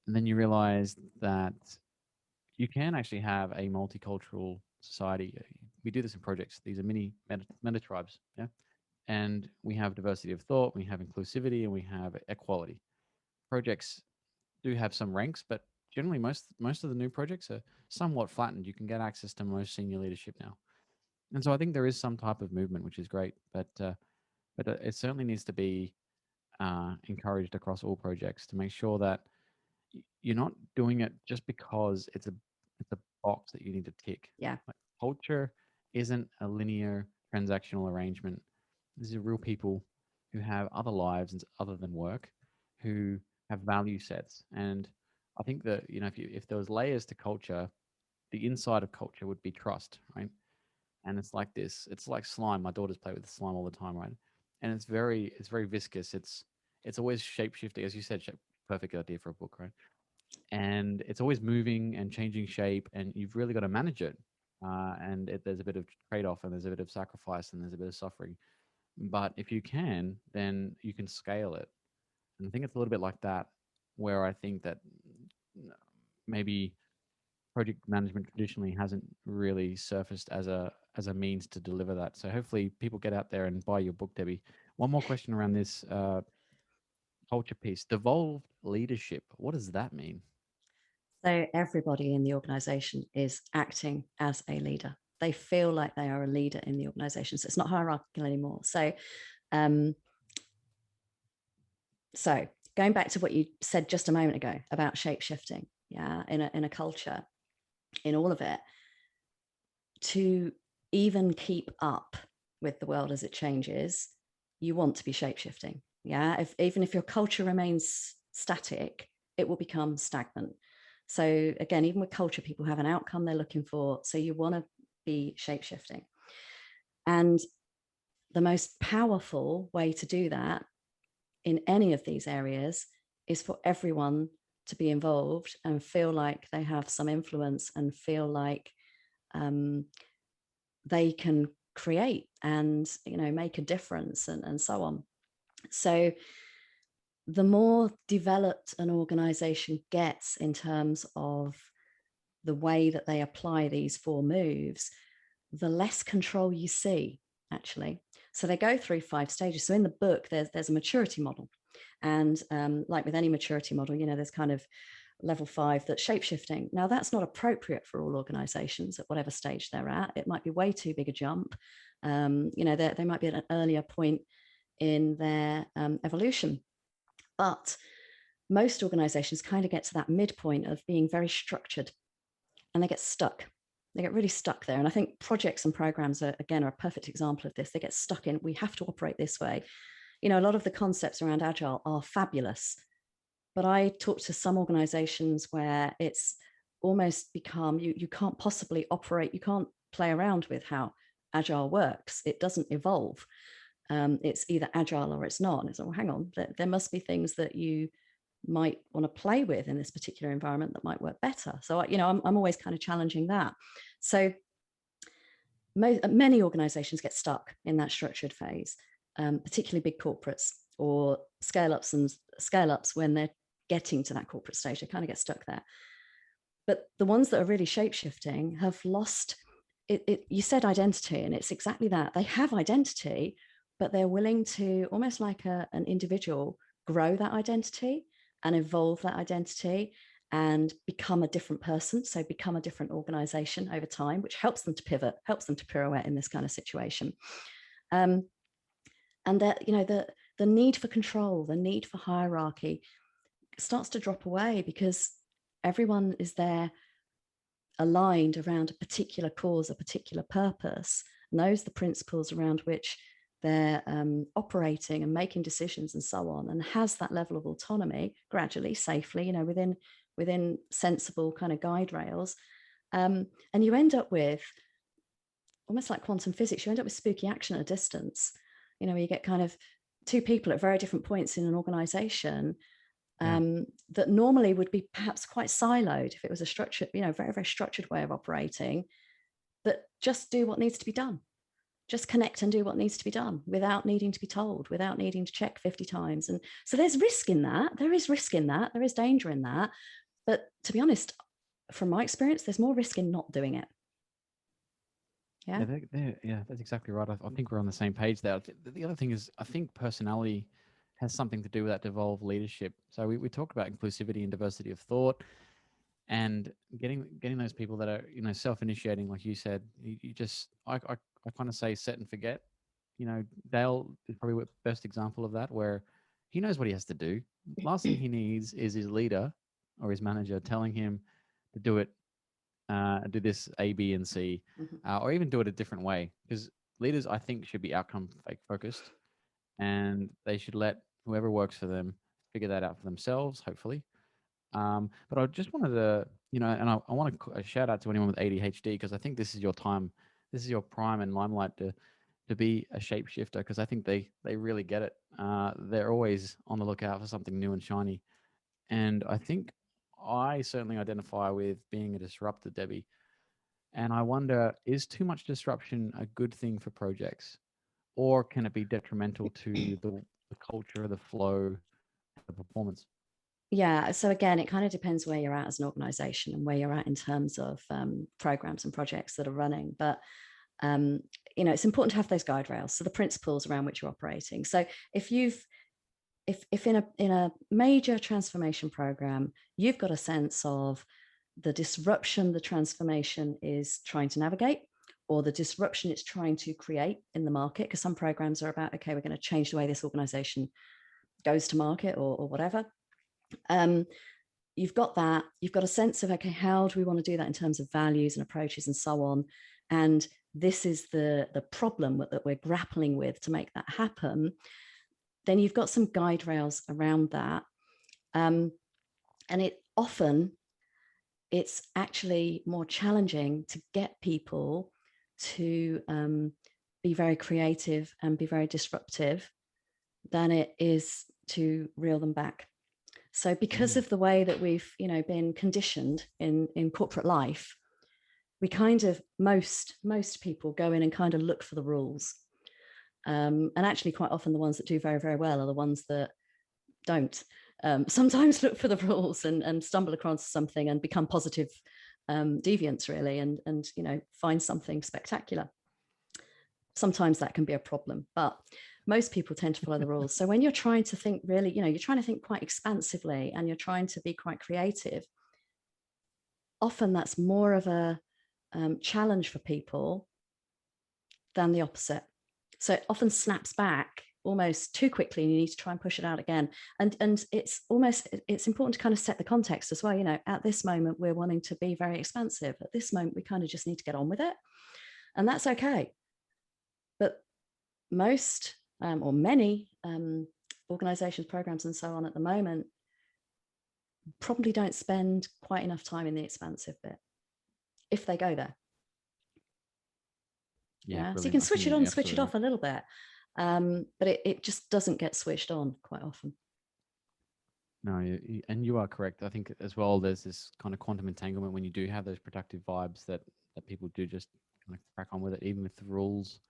and then you realize that you can actually have a multicultural society. We do this in projects. These are mini metatribes, yeah, and we have diversity of thought, we have inclusivity, and we have equality. Projects do have some ranks, but generally most of the new projects are somewhat flattened. You can get access to most senior leadership now, and so I think there is some type of movement, which is great, but it certainly needs to be encouraged across all projects to make sure that you're not doing it just because it's a box that you need to tick. Yeah. Like, culture isn't a linear transactional arrangement. These are real people who have other lives other than work, who have value sets. And I think that, if there was layers to culture, the inside of culture would be trust, right? And it's like this. It's like slime. My daughters play with slime all the time, right? And it's very viscous. It's always shape shifting, as you said. Perfect idea for a book, right? And it's always moving and changing shape, and you've really got to manage it. There's a bit of trade-off, and there's a bit of sacrifice, and there's a bit of suffering. But if you can, then you can scale it. And I think it's a little bit like that, where I think that maybe project management traditionally hasn't really surfaced as a means to deliver that. So hopefully people get out there and buy your book, Debbie. One more question around this culture piece. Devolved leadership. What does that mean? So everybody in the organization is acting as a leader. They feel like they are a leader in the organization. So it's not hierarchical anymore. So going back to what you said just a moment ago about shapeshifting, yeah, in a culture, in all of it, to even keep up with the world as it changes, you want to be shapeshifting. Yeah, even if your culture remains static, it will become stagnant. So again, even with culture, people have an outcome they're looking for. So you want to be shapeshifting. And the most powerful way to do that in any of these areas is for everyone to be involved and feel like they have some influence and feel like they can create and make a difference and so on. So the more developed an organization gets in terms of the way that they apply these 4 moves, the less control you see, actually. So they go through 5 stages. So in the book, there's a maturity model. And like with any maturity model, there's kind of level 5 that's shapeshifting. Now, that's not appropriate for all organizations at whatever stage they're at. It might be way too big a jump. They might be at an earlier point in their evolution. But most organizations kind of get to that midpoint of being very structured, and they get stuck. They get really stuck there. And I think projects and programs are a perfect example of this. They get stuck in, we have to operate this way. A lot of the concepts around Agile are fabulous, but I talk to some organizations where it's almost become, you can't possibly operate, you can't play around with how Agile works. It doesn't evolve. It's either Agile or it's not. And it's, hang on, there must be things that you might want to play with in this particular environment that might work better. So, I'm always kind of challenging that. So many organizations get stuck in that structured phase, particularly big corporates or scale-ups when they're getting to that corporate stage, they kind of get stuck there. But the ones that are really shape-shifting have lost it. You said identity, and it's exactly that. They have identity, but they're willing to, almost like an individual, grow that identity and evolve that identity and become a different person. So become a different organization over time, which helps them to pivot, helps them to pirouette in this kind of situation. And that, the need for control, the need for hierarchy starts to drop away because everyone is there aligned around a particular cause, a particular purpose. And those are the principles around which they're operating and making decisions and so on, and has that level of autonomy gradually, safely, you know, within sensible kind of guide rails. And you end up with, almost like quantum physics, you end up with spooky action at a distance, you know, where you get kind of two people at very different points in an organization that normally would be perhaps quite siloed if it was a structured, you know, very, very structured way of operating, that just do what needs to be done. Just connect and do what needs to be done without needing to be told, without needing to check 50 times. And so there's risk in that. There is risk in that. There is danger in that. But to be honest, from my experience, there's more risk in not doing it. Yeah, yeah, that's exactly right. I think we're on the same page there. The other thing is, I think personality has something to do with that devolve leadership. So we talk about inclusivity and diversity of thought, and getting those people that are, you know, self-initiating, like you said. You just, I kind of say set and forget. You know, Dale is probably the best example of that, where he knows what he has to do. Last thing he needs is his leader or his manager telling him to do it, do this A, B, and C, or even do it a different way. Because leaders, I think, should be outcome focused, and they should let whoever works for them figure that out for themselves, hopefully. But I just wanted to, you know, and I want to shout out to anyone with ADHD, because I think this is your time, this is your prime and limelight to be a shapeshifter, because I think they really get it. They're always on the lookout for something new and shiny, and I think I certainly identify with being a disruptor, Debbie. And I wonder, is too much disruption a good thing for projects, or can it be detrimental to the culture, the flow, the performance? Yeah, so again, it kind of depends where you're at as an organization and where you're at in terms of programs and projects that are running. But you know, it's important to have those guide rails, so the principles around which you're operating. So if in a major transformation program, you've got a sense of the disruption the transformation is trying to navigate, or the disruption it's trying to create in the market, because some programs are about, okay, we're going to change the way this organization goes to market, or whatever. You've got that, you've got a sense of, okay, how do we want to do that in terms of values and approaches and so on, and this is the problem that we're grappling with to make that happen. Then you've got some guide rails around that, and it's actually more challenging to get people to be very creative and be very disruptive than it is to reel them back. So because of the way that we've, you know, been conditioned in corporate life, we kind of, most people go in and kind of look for the rules. And actually quite often the ones that do very, very well are the ones that don't. Sometimes look for the rules and stumble across something and become positive deviants, really, and you know, find something spectacular. Sometimes that can be a problem, but most people tend to follow the rules. So when you're trying to think really, you know, you're trying to think quite expansively and you're trying to be quite creative, often that's more of a challenge for people than the opposite. So it often snaps back almost too quickly, and you need to try and push it out again. And it's important to kind of set the context as well. You know, at this moment, we're wanting to be very expansive. At this moment, we kind of just need to get on with it. And that's okay. But most or many organizations, programs, and so on at the moment probably don't spend quite enough time in the expansive bit, if they go there. Yeah, so you can switch it on, switch it off a little bit, but it just doesn't get switched on quite often. No, and you are correct. I think as well, there's this kind of quantum entanglement when you do have those productive vibes that people do just kind of crack on with it, even if the rules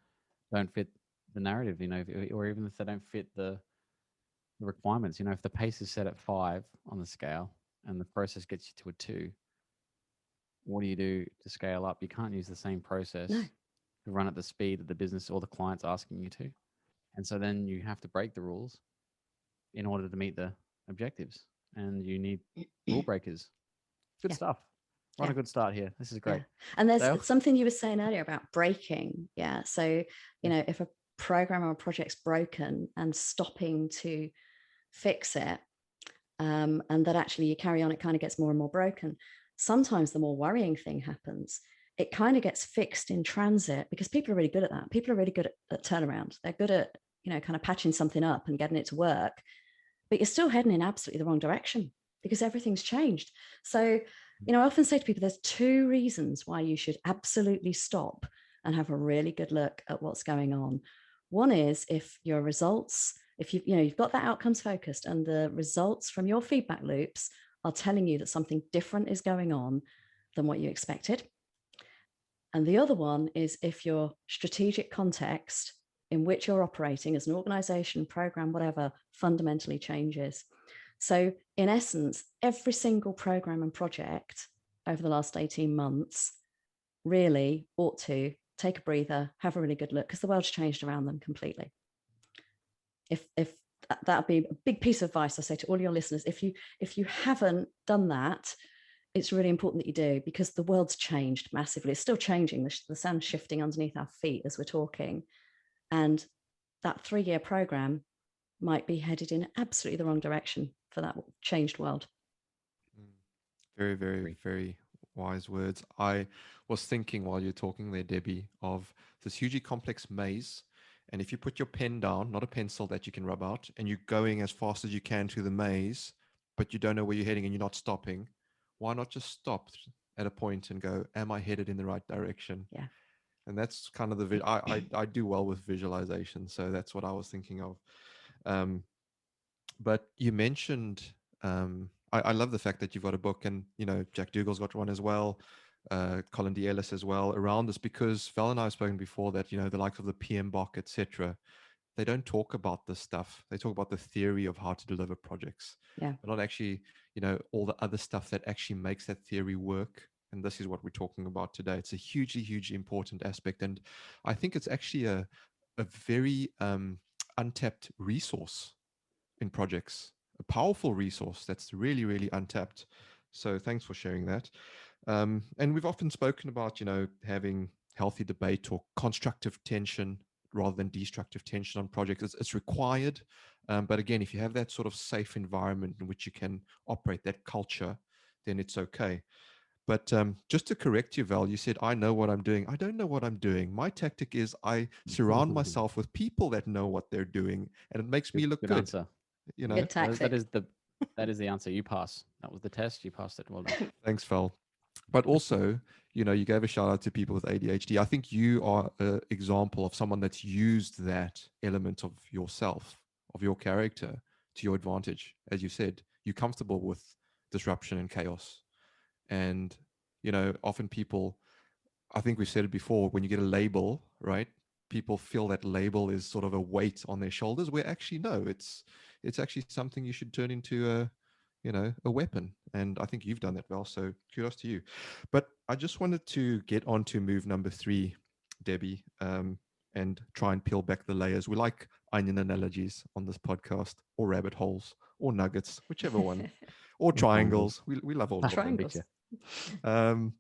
don't fit the narrative, you know, or even if they don't fit the requirements. You know, if the pace is set at 5 on the scale and the process gets you to a 2, what do you do to scale up? You can't use the same process to run at the speed that the business or the client's asking you to. And so then you have to break the rules in order to meet the objectives, and you need rule breakers. Good stuff. We're on a good start here. This is great. And there's something you were saying earlier about breaking. Yeah. So, you know, if a program or a project's broken and stopping to fix it, and that actually you carry on, it kind of gets more and more broken. Sometimes the more worrying thing happens. it kind of gets fixed in transit, because people are really good at that. People are really good at turnaround. They're good at, kind of patching something up and getting it to work, but you're still heading in absolutely the wrong direction because everything's changed. So, I often say to people, there's 2 reasons why you should absolutely stop and have a really good look at what's going on. One is if your results, if you've got that outcomes focused and the results from your feedback loops are telling you that something different is going on than what you expected. And the other one is if your strategic context in which you're operating as an organization, program, whatever, fundamentally changes. So in essence, every single program and project over the last 18 months really ought to take a breather, have a really good look, because the world's changed around them completely. If that would be a big piece of advice I say to all your listeners, if you haven't done that, it's really important that you do, because the world's changed massively. It's still changing. The sand's shifting underneath our feet as we're talking. And that 3-year program might be headed in absolutely the wrong direction for that changed world. Very, very, very wise words. I was thinking while you're talking there, Debbie, of this hugely complex maze. And if you put your pen down, not a pencil that you can rub out, and you're going as fast as you can through the maze, but you don't know where you're heading and you're not stopping, why not just stop at a point and go, am I headed in the right direction? Yeah. And that's kind of I do well with visualization. So that's what I was thinking of. But you mentioned, I love the fact that you've got a book, and, Jack Dougal's got one as well. Colin D. Ellis as well around this, because Val and I have spoken before that, the likes of the PMBOK, etc., they don't talk about this stuff. They talk about the theory of how to deliver projects, but not actually, all the other stuff that actually makes that theory work. And this is what we're talking about today. It's a hugely, hugely important aspect. And I think it's actually a very untapped resource in projects, a powerful resource that's really, really untapped. So thanks for sharing that. And we've often spoken about, having healthy debate or constructive tension rather than destructive tension on projects. It's required. But again, if you have that sort of safe environment in which you can operate, that culture, then it's okay. But just to correct you, Val, you said, I know what I'm doing. I don't know what I'm doing. My tactic is I surround myself with people that know what they're doing, and it makes me look good. Answer. Good tactic. That is the answer. You pass. That was the test. You passed it. Well done. Thanks, Val. But also, you gave a shout out to people with ADHD. I think you are an example of someone that's used that element of yourself, of your character, to your advantage. As you said, you're comfortable with disruption and chaos. And, often people, I think we've said it before, when you get a label, right? People feel that label is sort of a weight on their shoulders, where actually, no, it's actually something you should turn into a weapon. And I think you've done that well. So kudos to you. But I just wanted to get on to move number 3, Debbie, and try and peel back the layers. We like onion analogies on this podcast, or rabbit holes, or nuggets, whichever one, or triangles. We love all of them.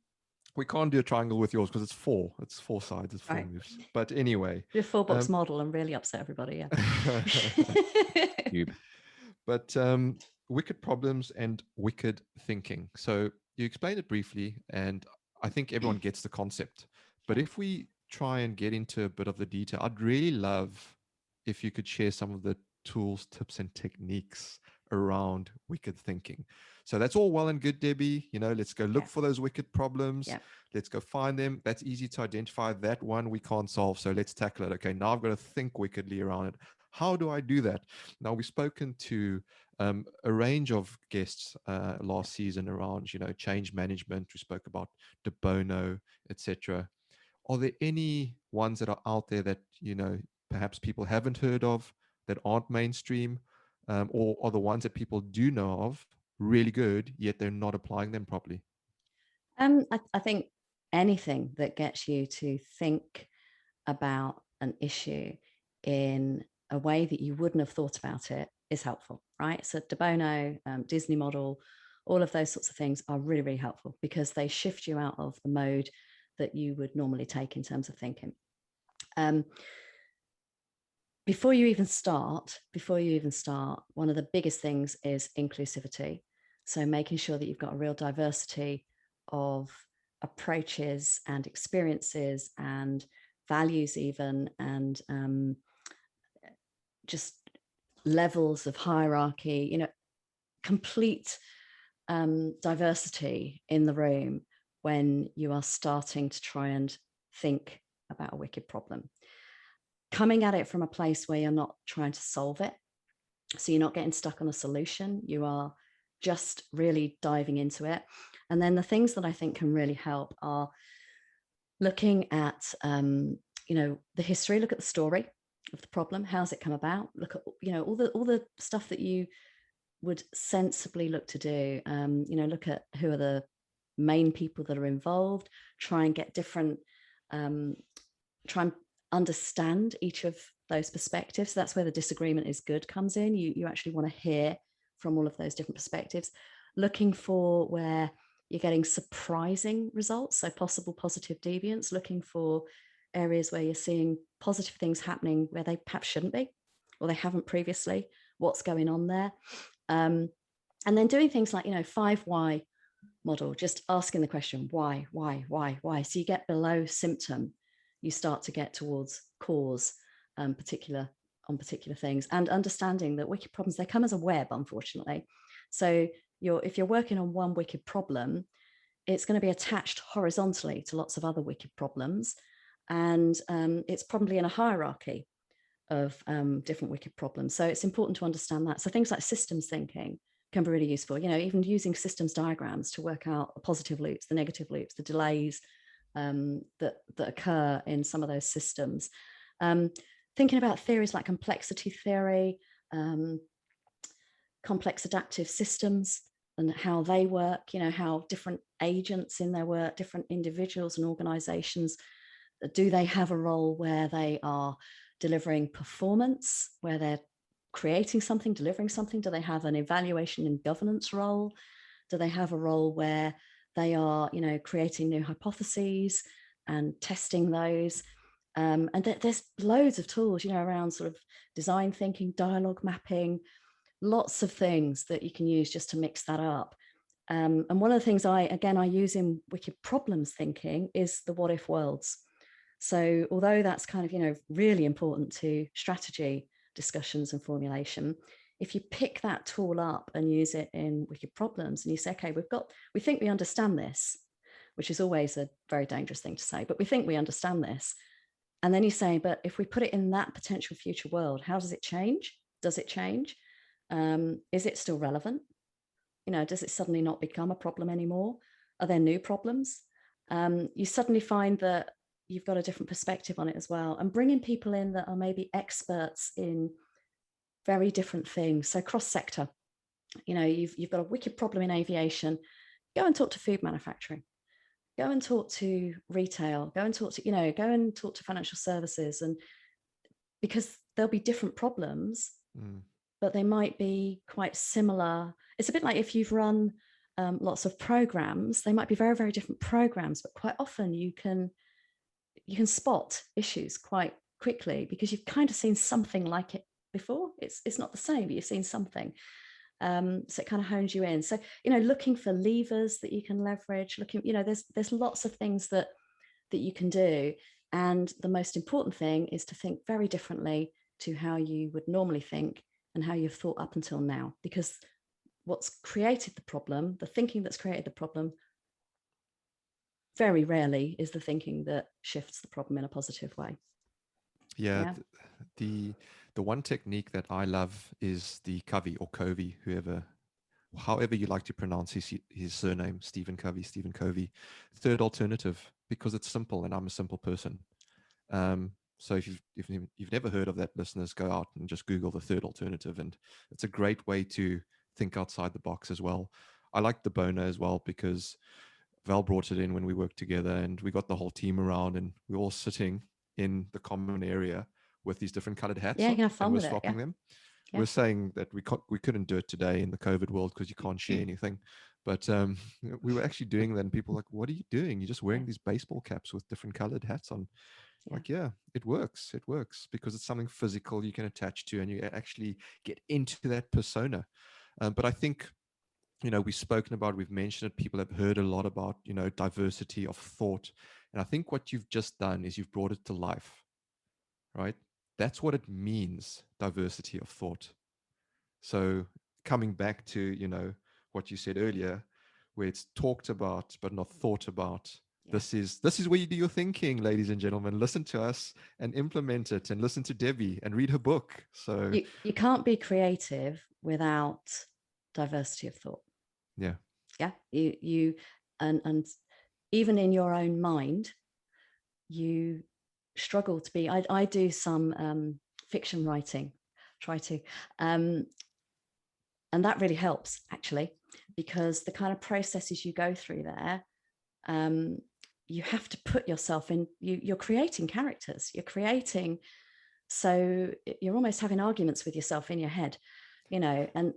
We can't do a triangle with yours because it's 4. It's 4 sides. It's 4 moves. But anyway, do a 4-box model and really upset everybody. Yeah. But wicked problems and wicked thinking. So you explained it briefly, and I think everyone gets the concept. But if we try and get into a bit of the detail, I'd really love if you could share some of the tools, tips, and techniques around wicked thinking. So that's all well and good, Debbie. Let's go look for those wicked problems. Let's go find them. That's easy to identify. That one we can't solve. So let's tackle it. Okay, now I've got to think wickedly around it. How do I do that? Now, we've spoken to a range of guests last season around, change management. We spoke about Bono, etc. Are there any ones that are out there that, perhaps people haven't heard of, that aren't mainstream, or are the ones that people do know of really good, yet they're not applying them properly? I think anything that gets you to think about an issue in a way that you wouldn't have thought about it is helpful, right? So Bono, Disney model, all of those sorts of things are really, really helpful, because they shift you out of the mode that you would normally take in terms of thinking. Before you even start, one of the biggest things is inclusivity. So making sure that you've got a real diversity of approaches and experiences and values even, and just levels of hierarchy, you know, complete diversity in the room when you are starting to try and think about a wicked problem. Coming at it from a place where you're not trying to solve it. So you're not getting stuck on a solution. You are just really diving into it. And then the things that I think can really help are looking at, you know, the history, look at the story of the problem. How's it come about? Look at, you know, all the stuff that you would sensibly look to do. You know, look at who are the main people that are involved, try and get different, try and understand each of those perspectives. So that's where the disagreement is good comes in. You actually want to hear from all of those different perspectives, looking for where you're getting surprising results, so possible positive deviance, looking for areas where you're seeing positive things happening where they perhaps shouldn't be, or they haven't previously, what's going on there. And then doing things like, you know, 5 why model, just asking the question, why? So you get below symptom, you start to get towards cause, particular things, and understanding that wicked problems, they come as a web, unfortunately. So if you're working on one wicked problem, it's going to be attached horizontally to lots of other wicked problems. And it's probably in a hierarchy of different wicked problems. So it's important to understand that. So things like systems thinking can be really useful, you know, even using systems diagrams to work out the positive loops, the negative loops, the delays that occur in some of those systems. Thinking about theories like complexity theory, complex adaptive systems, and how they work, you know, how different agents in their work, different individuals and organizations, do they have a role where they are delivering performance, where they're creating something, delivering something? Do they have an evaluation and governance role? Do they have a role where they are, you know, creating new hypotheses and testing those? And there's loads of tools, you know, around sort of design thinking, dialogue mapping, lots of things that you can use just to mix that up. And one of the things I use in wicked problems thinking is the what if worlds. So although that's kind of, you know, really important to strategy discussions and formulation, if you pick that tool up and use it in wicked problems and you say, okay, we think we understand this, which is always a very dangerous thing to say, but we think we understand this. And then you say, but if we put it in that potential future world, how does it change? Does it change? Is it still relevant? You know, does it suddenly not become a problem anymore? Are there new problems? You suddenly find that you've got a different perspective on it as well, and bringing people in that are maybe experts in very different things. So cross-sector, you know, you've got a wicked problem in aviation, go and talk to food manufacturing, go and talk to retail, go and talk to financial services, and because there'll be different problems, but they might be quite similar. It's a bit like if you've run lots of programs, they might be very, very different programs, but quite often you can spot issues quite quickly because you've kind of seen something like it before. It's not the same, but you've seen something. So it kind of hones you in. So, you know, looking for levers that you can leverage, you know, there's lots of things that you can do. And the most important thing is to think very differently to how you would normally think and how you've thought up until now, because what's created the problem, the thinking that's created the problem, very rarely is the thinking that shifts the problem in a positive way. Yeah. The one technique that I love is the Covey or Covey, however you like to pronounce his surname, Stephen Covey, third alternative, because it's simple and I'm a simple person. So if you've never heard of that, listeners, go out and just Google the third alternative, and it's a great way to think outside the box as well. I like the Bono as well because Val brought it in when we worked together, and we got the whole team around, and we were all sitting in the common area with these different colored hats on, you can have fun and we're with it, swapping them. Yeah. We're saying that we couldn't do it today in the COVID world because you can't share anything. But we were actually doing that, and people were like, what are you doing? You're just wearing these baseball caps with different colored hats on. Like, yeah, it works. It works because it's something physical you can attach to, and you actually get into that persona. But I think we've spoken about, we've mentioned it, people have heard a lot about, diversity of thought. And I think what you've just done is you've brought it to life, right? That's what it means, diversity of thought. So coming back to, what you said earlier, where it's talked about but not thought about. Yeah. This is where you do your thinking, ladies and gentlemen. Listen to us and implement it, and listen to Debbie and read her book. So you can't be creative without diversity of thought. yeah. You and even in your own mind, you struggle to be. I do some fiction writing, try to, and that really helps actually, because the kind of processes you go through there, you have to put yourself in. You're creating characters. You're creating, so you're almost having arguments with yourself in your head, and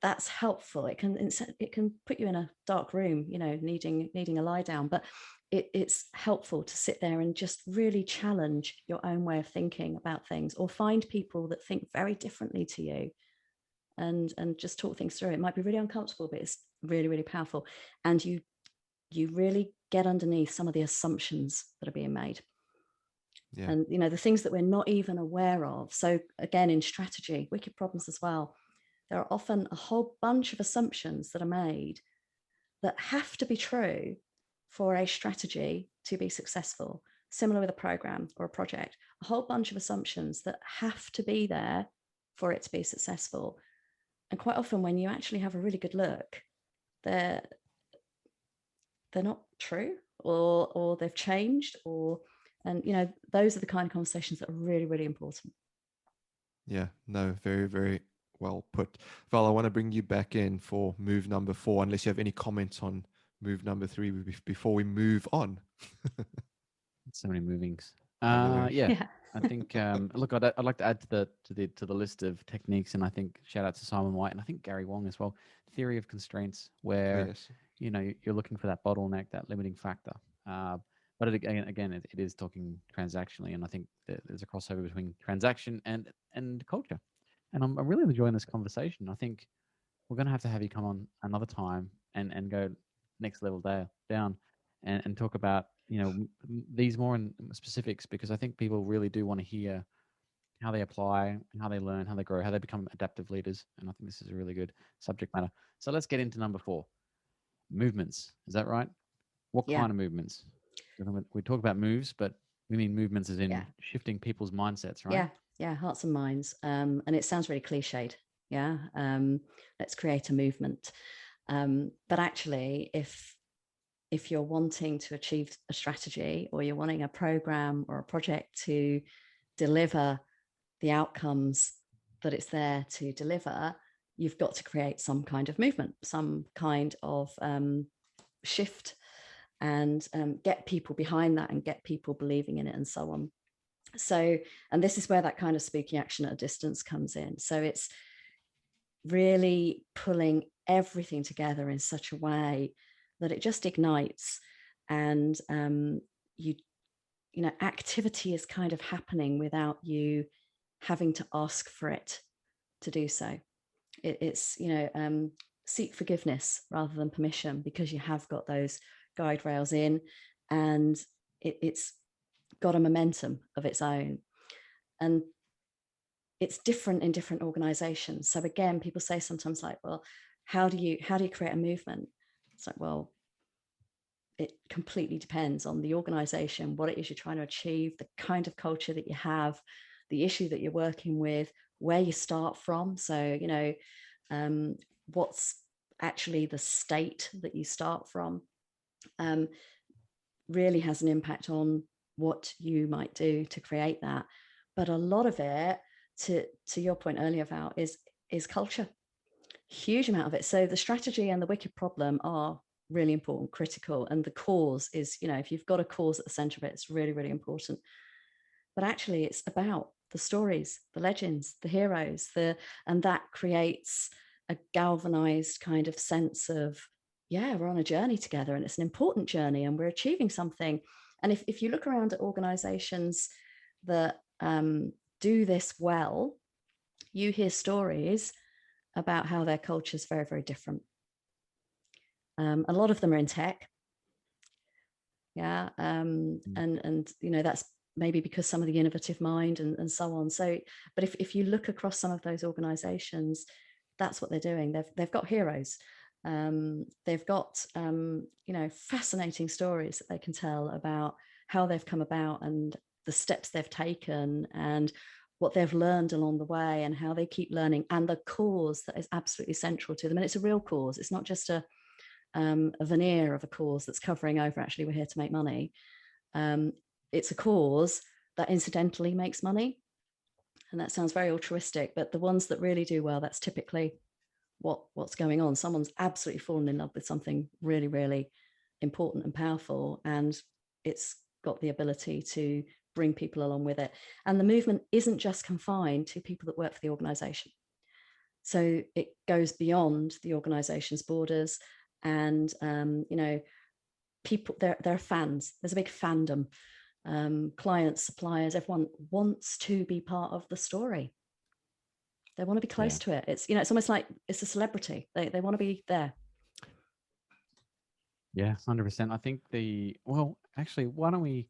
that's helpful. It can put you in a dark room, needing a lie down, but it's helpful to sit there and just really challenge your own way of thinking about things, or find people that think very differently to you, and just talk things through. It might be really uncomfortable, but it's really, really powerful. And you really get underneath some of the assumptions that are being made. Yeah. And the things that we're not even aware of. So again, in strategy, wicked problems as well, there are often a whole bunch of assumptions that are made that have to be true for a strategy to be successful. Similar with a program or a project, a whole bunch of assumptions that have to be there for it to be successful. And quite often when you actually have a really good look, they're not true, or they've changed, and those are the kind of conversations that are really, really important. Yeah, no, very, very well put. Val, I want to bring you back in for move number 4, unless you have any comments on move number 3 before we move on. So many movings. Yeah. I think look, I'd like to add to the list of techniques, and I think shout out to Simon White, and I think Gary Wong as well. Theory of constraints, where you're looking for that bottleneck, that limiting factor. But again, it is talking transactionally, and I think there's a crossover between transaction and culture. And I'm really enjoying this conversation. I think we're going to have you come on another time and go next level down and talk about these more in specifics, because I think people really do want to hear how they apply, how they learn, how they grow, how they become adaptive leaders. And I think this is a really good subject matter. So let's get into number 4, movements. Is that right? What kind of movements? We talk about moves, but we mean movements as in shifting people's mindsets, right? Yeah, hearts and minds. And it sounds really cliched. Yeah, let's create a movement. But actually, if you're wanting to achieve a strategy, or you're wanting a program or a project to deliver the outcomes that it's there to deliver, you've got to create some kind of movement, some kind of shift, and get people behind that, and get people believing in it, and so on. So, and this is where that kind of spooky action at a distance comes in. So it's really pulling everything together in such a way that it just ignites, and activity is kind of happening without you having to ask for it to do so. It's seek forgiveness rather than permission, because you have got those guide rails in, and it's got a momentum of its own. And it's different in different organizations. So again, people say sometimes, like, well, how do you create a movement? It's like, well, it completely depends on the organization, what it is you're trying to achieve, the kind of culture that you have, the issue that you're working with, where you start from. So, what's actually the state that you start from, really has an impact on what you might do to create that. But a lot of it, to your point earlier, Val, is culture. Huge amount of it. So the strategy and the wicked problem are really important, critical, and the cause is, if you've got a cause at the center of it, it's really, really important. But actually, it's about the stories, the legends, the heroes, and that creates a galvanized kind of sense of, we're on a journey together, and it's an important journey, and we're achieving something. And if you look around at organizations that do this well, you hear stories about how their culture is very, very different. A lot of them are in tech. Yeah. And you know, that's maybe because some of the innovative mind and so on. So, but if you look across some of those organizations, that's what they're doing. They've got heroes. They've got, you know, fascinating stories that they can tell about how they've come about and the steps they've taken and what they've learned along the way and how they keep learning, and the cause that is absolutely central to them. And it's a real cause. It's not just a veneer of a cause that's covering over, actually, we're here to make money. It's a cause that incidentally makes money. And that sounds very altruistic, but the ones that really do well, that's typically what's going on. Someone's absolutely fallen in love with something really, really important and powerful, and it's got the ability to bring people along with it. And the movement isn't just confined to people that work for the organization. So it goes beyond the organization's borders, and you know, people, they're fans. There's a big fandom. Clients, suppliers, everyone wants to be part of the story. They want to be close to it. It's, you know, it's almost like it's a celebrity. They want to be there. Yeah, 100%. I think well, actually, why don't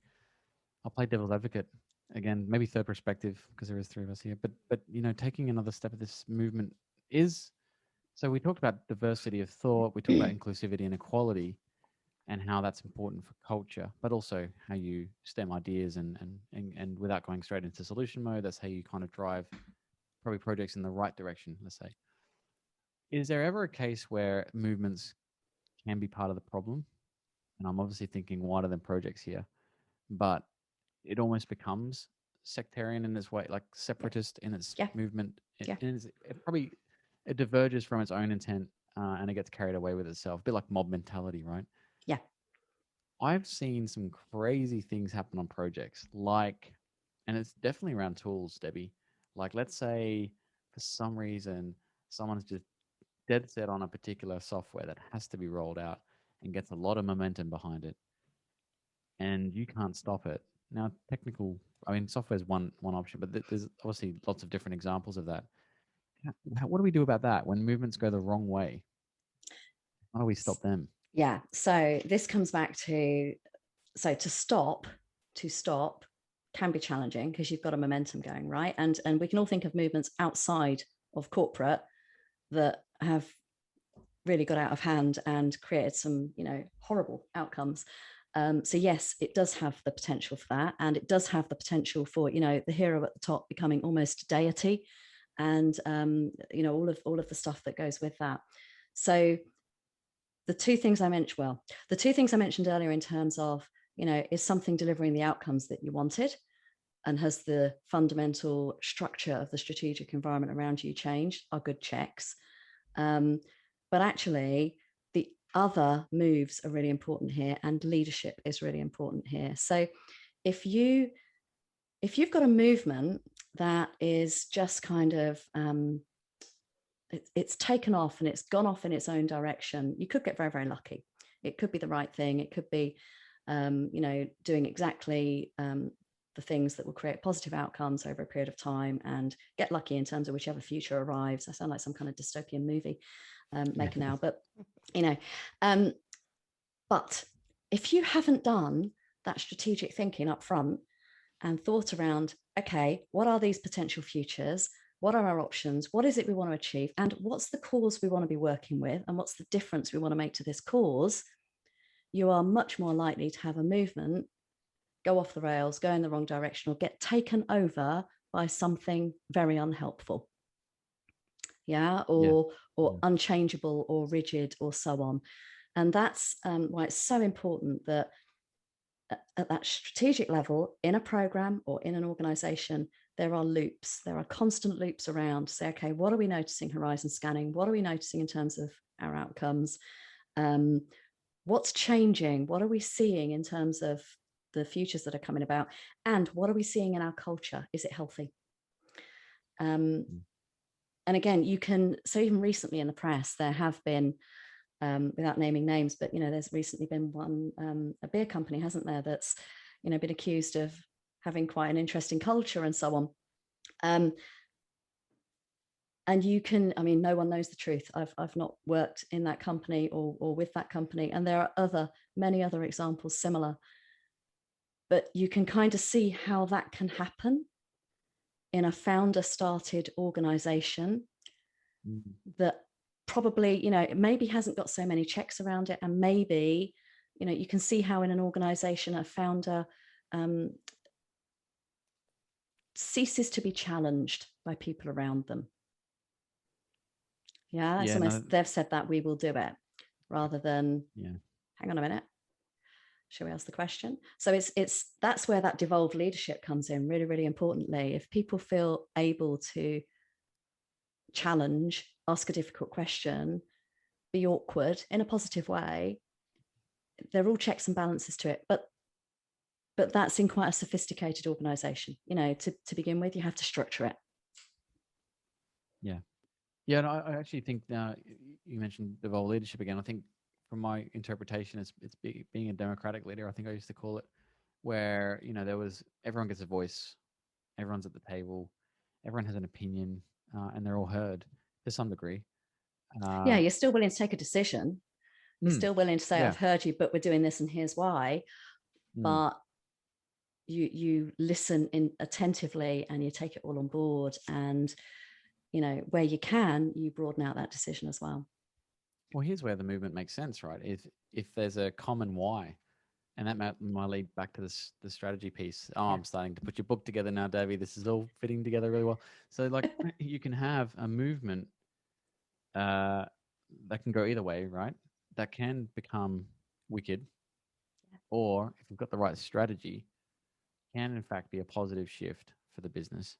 I'll play devil's advocate again, maybe third perspective, because there is three of us here, but you know, taking another step of this movement is, so we talked about diversity of thought, we talked about inclusivity and equality and how that's important for culture, but also how you stem ideas and without going straight into solution mode, that's how you kind of drive probably projects in the right direction, let's say. Is there ever a case where movements can be part of the problem? And I'm obviously thinking wider than projects here, but it almost becomes sectarian in its way, like separatist in its movement. It diverges from its own intent and it gets carried away with itself, a bit like mob mentality, right? Yeah. I've seen some crazy things happen on projects, like, and it's definitely around tools, Debbie. Like, let's say for some reason, someone's just dead set on a particular software that has to be rolled out and gets a lot of momentum behind it, and you can't stop it. Now, software is one option, but there's obviously lots of different examples of that. What do we do about that when movements go the wrong way? How do we stop them? Yeah. So this comes back to, to stop can be challenging because you've got a momentum going, right? And we can all think of movements outside of corporate that have really got out of hand and created some, you know, horrible outcomes. So yes, it does have the potential for that, and it does have the potential for, you know, the hero at the top becoming almost deity, and you know, all of the stuff that goes with that. So the two things I mentioned earlier in terms of, you know, is something delivering the outcomes that you wanted, and has the fundamental structure of the strategic environment around you changed, are good checks. But actually, the other moves are really important here, and leadership is really important here. So if you've got a movement that is just kind of it's taken off and it's gone off in its own direction, you could get very, very lucky. It could be the right thing. It could be you know, doing exactly the things that will create positive outcomes over a period of time, and get lucky in terms of whichever future arrives. I sound like some kind of dystopian movie maker now, but you know, but if you haven't done that strategic thinking up front and thought around, okay, what are these potential futures? What are our options? What is it we want to achieve? And what's the cause we want to be working with? And what's the difference we want to make to this cause? You are much more likely to have a movement go off the rails, go in the wrong direction, or get taken over by something very unhelpful. Or unchangeable or rigid or so on. And that's why it's so important that at that strategic level, in a program or in an organization, there are loops. There are constant loops around to say, okay, what are we noticing horizon scanning? What are we noticing in terms of our outcomes? What's changing? What are we seeing in terms of the futures that are coming about? And what are we seeing in our culture? Is it healthy? And again, you can, so even recently in the press, there have been, without naming names, but, you know, there's recently been one, a beer company, hasn't there, that's, you know, been accused of having quite an interesting culture and so on. And you can, I mean, no one knows the truth. I've not worked in that company or with that company. And there are many other examples similar. But you can kind of see how that can happen in a founder started organization that probably, you know, it maybe hasn't got so many checks around it. And maybe, you know, you can see how in an organization, a founder ceases to be challenged by people around them. Yeah, it's almost, they've said that we will do it, rather than, hang on a minute, shall we ask the question? So that's where that devolved leadership comes in, really, really importantly. If people feel able to challenge, ask a difficult question, be awkward in a positive way, they're all checks and balances to it. But that's in quite a sophisticated organization. You know, to begin with, you have to structure it. Yeah, and I actually think now you mentioned devolved leadership again. I think from my interpretation, it's being a democratic leader. I think I used to call it, where, you know, everyone gets a voice, everyone's at the table, everyone has an opinion, and they're all heard to some degree. Yeah, you're still willing to take a decision. You're still willing to say, I've heard you, but we're doing this and here's why. But you listen in attentively and you take it all on board, and, you know, where you can, you broaden out that decision as well. Well, here's where the movement makes sense, right? If there's a common why, and that might lead back to the strategy piece. I'm starting to put your book together now, Debbie. This is all fitting together really well. So, like, you can have a movement that can go either way, right? That can become wicked, or if you've got the right strategy, can in fact be a positive shift for the business.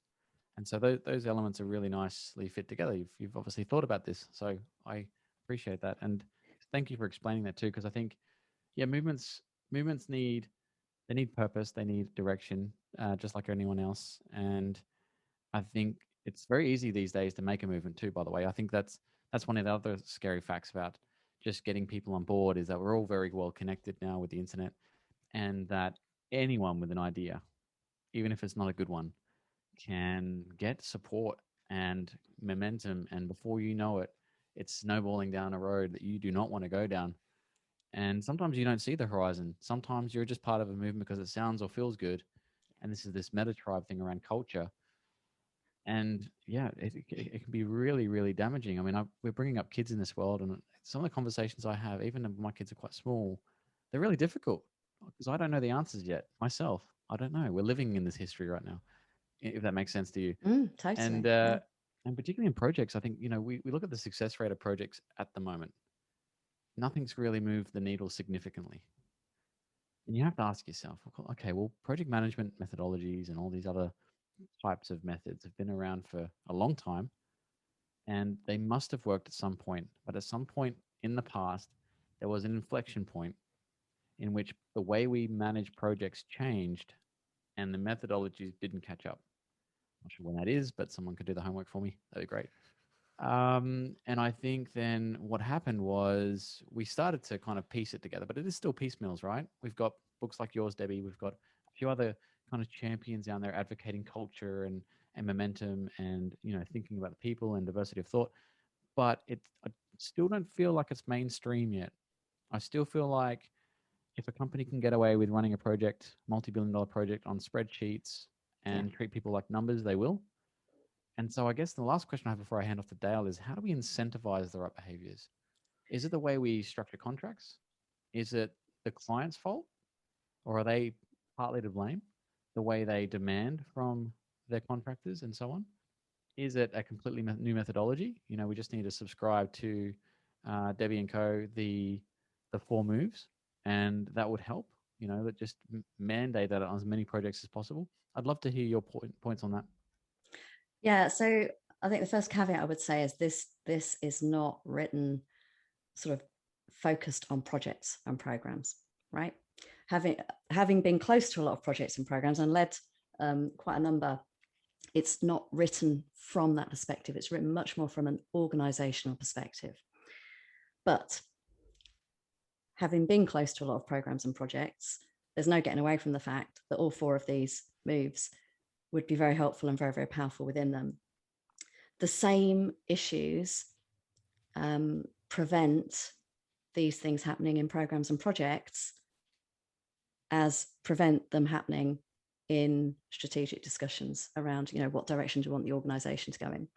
And so those elements are really nicely fit together. You've obviously thought about this, so I appreciate that, and thank you for explaining that too. Because I think, movements need purpose, they need direction, just like anyone else. And I think it's very easy these days to make a movement too. By the way, I think that's one of the other scary facts about just getting people on board, is that we're all very well connected now with the internet, and that anyone with an idea, even if it's not a good one, can get support and momentum, and before you know it, it's snowballing down a road that you do not want to go down. And sometimes you don't see the horizon. Sometimes you're just part of a movement because it sounds or feels good. And this is this Metatribe thing around culture. And it can be really, really damaging. I mean, we're bringing up kids in this world, and some of the conversations I have, even if my kids are quite small, they're really difficult because I don't know the answers yet myself. I don't know. We're living in this history right now, if that makes sense to you. Totally. And particularly in projects, I think, you know, we look at the success rate of projects at the moment. Nothing's really moved the needle significantly. And you have to ask yourself, okay, well, project management methodologies and all these other types of methods have been around for a long time, and they must have worked at some point. But at some point in the past, there was an inflection point in which the way we manage projects changed and the methodologies didn't catch up. Not sure when that is, but someone could do the homework for me. That'd be great. And I think then what happened was we started to kind of piece it together, but it is still piecemeals, right? We've got books like yours, Debbie. We've got a few other kind of champions down there advocating culture and momentum and, you know, thinking about the people and diversity of thought. But I still don't feel like it's mainstream yet. I still feel like if a company can get away with running a project, multi-billion-dollar project on spreadsheets and treat people like numbers, they will. And so I guess the last question I have before I hand off to Dale is, how do we incentivize the right behaviors? Is it the way we structure contracts? Is it the client's fault? Or are they partly to blame? The way they demand from their contractors and so on? Is it a completely new methodology? You know, we just need to subscribe to Debbie and Co, the 4 moves, and that would help. You know, that just mandate that on as many projects as possible. I'd love to hear your points on that. Yeah, so I think the first caveat I would say is this is not written sort of focused on projects and programs, right? Having been close to a lot of projects and programs and led quite a number, it's not written from that perspective. It's written much more from an organizational perspective. But having been close to a lot of programs and projects, there's no getting away from the fact that all 4 of these moves would be very helpful and very, very powerful within them. the same issues prevent these things happening in programs and projects as prevent them happening in strategic discussions around, what direction do you want the organization to go in,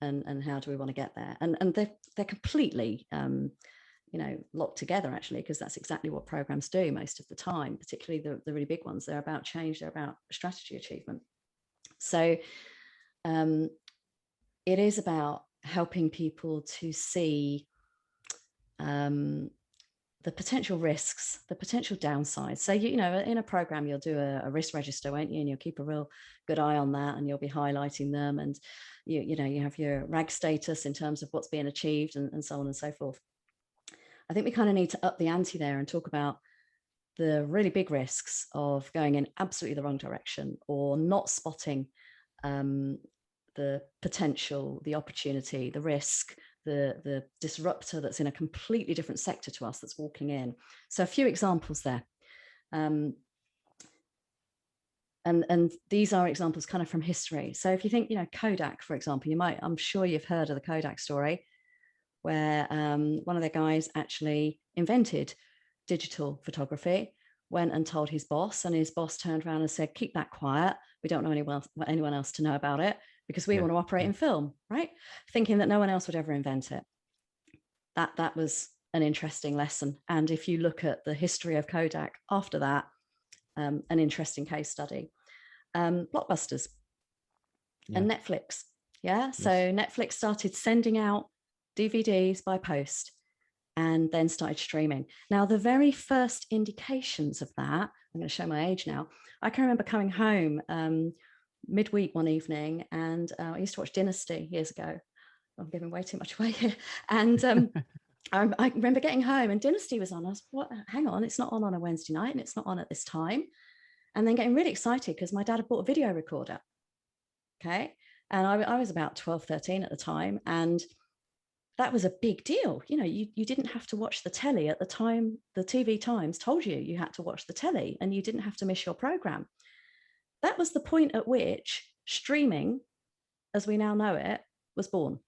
and how do we want to get there? And they're completely locked together, actually, because that's exactly what programs do most of the time, particularly the really big ones. They're about change, they're about strategy achievement. So it is about helping people to see the potential risks, the potential downsides. So, in a program, you'll do a risk register, won't you? And you'll keep a real good eye on that, and you'll be highlighting them. And, you have your RAG status in terms of what's being achieved, and so on and so forth. I think we kind of need to up the ante there and talk about the really big risks of going in absolutely the wrong direction, or not spotting the potential, the opportunity, the risk, the disruptor that's in a completely different sector to us that's walking in. So a few examples there. And these are examples kind of from history. So if you think, Kodak, for example, I'm sure you've heard of the Kodak story, where one of their guys actually invented digital photography, went and told his boss, and his boss turned around and said, keep that quiet. We don't know anyone else to know about it, because we want to operate in film, right? Thinking that no one else would ever invent it. That was an interesting lesson. And if you look at the history of Kodak after that, an interesting case study. Blockbusters and Netflix. So Netflix started sending out DVDs by post, and then started streaming. Now, the very first indications of that, I'm going to show my age now. I can remember coming home midweek one evening, and I used to watch Dynasty years ago. I'm giving way too much away here. And I remember getting home and Dynasty was on. I was, what? Hang on, it's not on a Wednesday night, and it's not on at this time. And then getting really excited because my dad had bought a video recorder. Okay. And I was about 12, 13 at the time. And that was a big deal. You didn't have to watch the telly at the time. The TV Times told you had to watch the telly, and you didn't have to miss your program. That was the point at which streaming, as we now know it, was born.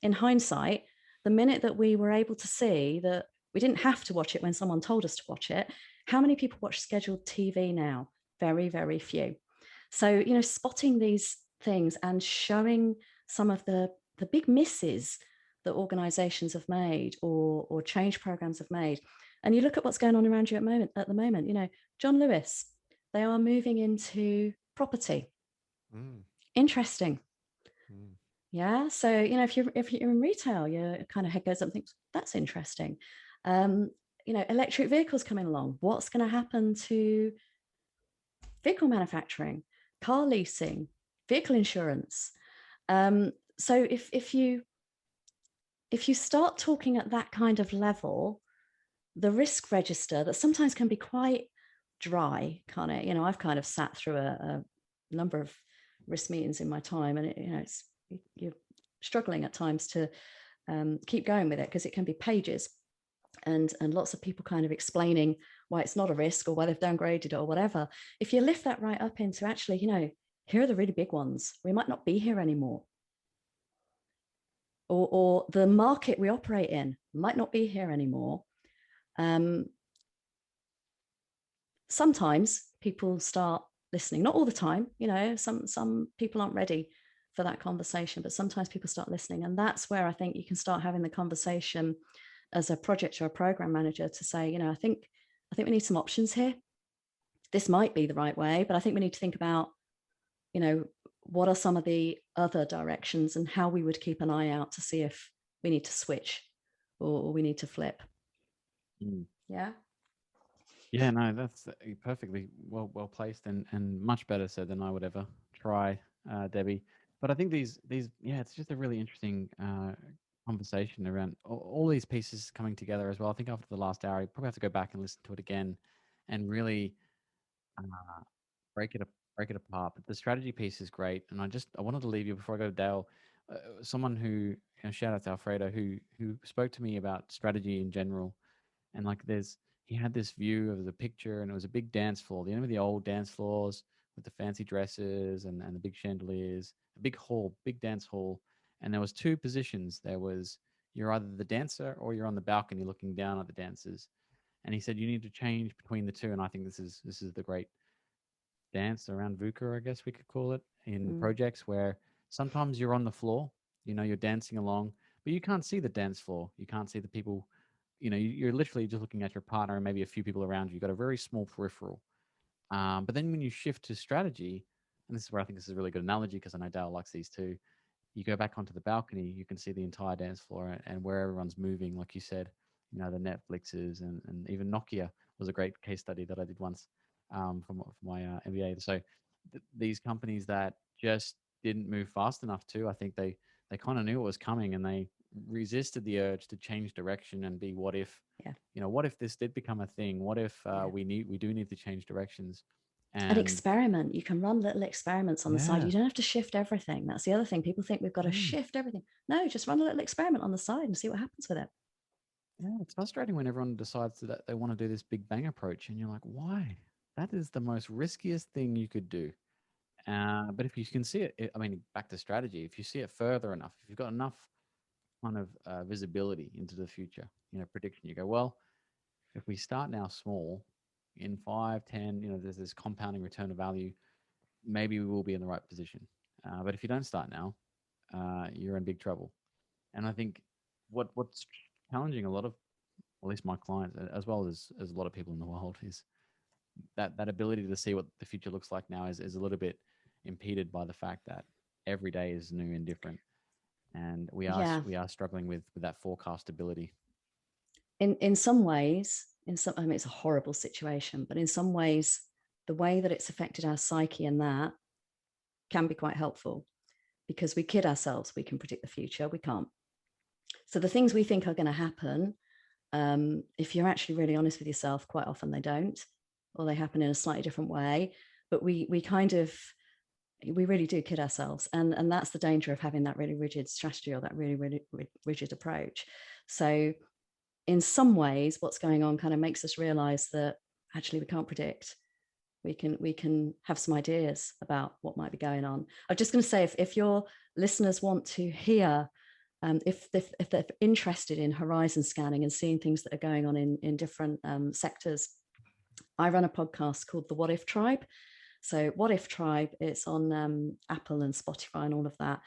In hindsight, the minute that we were able to see that we didn't have to watch it when someone told us to watch it, how many people watch scheduled TV now? Very, very few. So, spotting these things and showing some of the big misses that organizations have made, or change programs have made. And you look at what's going on around you at the moment, John Lewis, they are moving into property. Interesting. Yeah. So, if you're in retail, your kind of head goes up and thinks, that's interesting. Electric vehicles coming along. What's going to happen to vehicle manufacturing, car leasing, vehicle insurance? So if you start talking at that kind of level, the risk register that sometimes can be quite dry, can't it? I've kind of sat through a number of risk meetings in my time, and you're struggling at times to keep going with it, because it can be pages and lots of people kind of explaining why it's not a risk, or why they've downgraded it, or whatever. If you lift that right up into actually, here are the really big ones. We might not be here anymore. Or the market we operate in might not be here anymore. Sometimes people start listening, not all the time, some people aren't ready for that conversation, but sometimes people start listening. And that's where I think you can start having the conversation as a project or a program manager to say, I think we need some options here. This might be the right way, but I think we need to think about, what are some of the other directions, and how we would keep an eye out to see if we need to switch or we need to flip. Yeah. Yeah, no, that's perfectly well placed, and much better said than I would ever try, Debbie. But I think these it's just a really interesting conversation around all these pieces coming together as well. I think after the last hour, you probably have to go back and listen to it again and really break it apart. But the strategy piece is great, and I wanted to leave you before I go to Dale. Someone who, shout out to Alfredo, who spoke to me about strategy in general, and he had this view of the picture, and it was a big dance floor, the end of the old dance floors with the fancy dresses and the big chandeliers, a big hall, big dance hall. And there was two positions. There was, you're either the dancer or you're on the balcony looking down at the dancers. And he said you need to change between the two. And I think this is the great dance around VUCA, I guess we could call it, in projects where sometimes you're on the floor, you're dancing along, but you can't see the dance floor. You can't see the people. You're literally just looking at your partner and maybe a few people around you. You've got a very small peripheral. But then when you shift to strategy, and this is where I think this is a really good analogy because I know Dale likes these too. You go back onto the balcony, you can see the entire dance floor and where everyone's moving, like you said, the Netflixes and even Nokia was a great case study that I did once for my MBA. So these companies that just didn't move fast enough too, I think they kind of knew it was coming and they resisted the urge to change direction and be what if, what if this did become a thing? What if we do need to change directions? And experiment. You can run little experiments on the side. You don't have to shift everything. That's the other thing. People think we've got to shift everything. No, just run a little experiment on the side and see what happens with it. Yeah, it's frustrating when everyone decides that they want to do this big bang approach and you're like, why? That is the most riskiest thing you could do. But if you can see it, back to strategy, if you see it further enough, if you've got enough kind of visibility into the future, prediction, you go, well, if we start now small, in 5, 10, there's this compounding return of value, maybe we will be in the right position. But if you don't start now, you're in big trouble. And I think what's challenging a lot of, at least my clients, as well as a lot of people in the world, is that ability to see what the future looks like now is a little bit impeded by the fact that every day is new and different. And we are struggling with that forecast ability. In some ways, it's a horrible situation, but in some ways, the way that it's affected our psyche and that can be quite helpful because we kid ourselves. We can predict the future. We can't. So the things we think are going to happen, if you're actually really honest with yourself, quite often they don't, or they happen in a slightly different way. But we really do kid ourselves. And that's the danger of having that really rigid strategy or that really, really rigid approach. So in some ways, what's going on kind of makes us realize that actually we can't predict. We can have some ideas about what might be going on. I'm just going to say, if your listeners want to hear, if they're interested in horizon scanning and seeing things that are going on in different sectors, I run a podcast called the What If Tribe. So What If Tribe, it's on Apple and Spotify and all of that.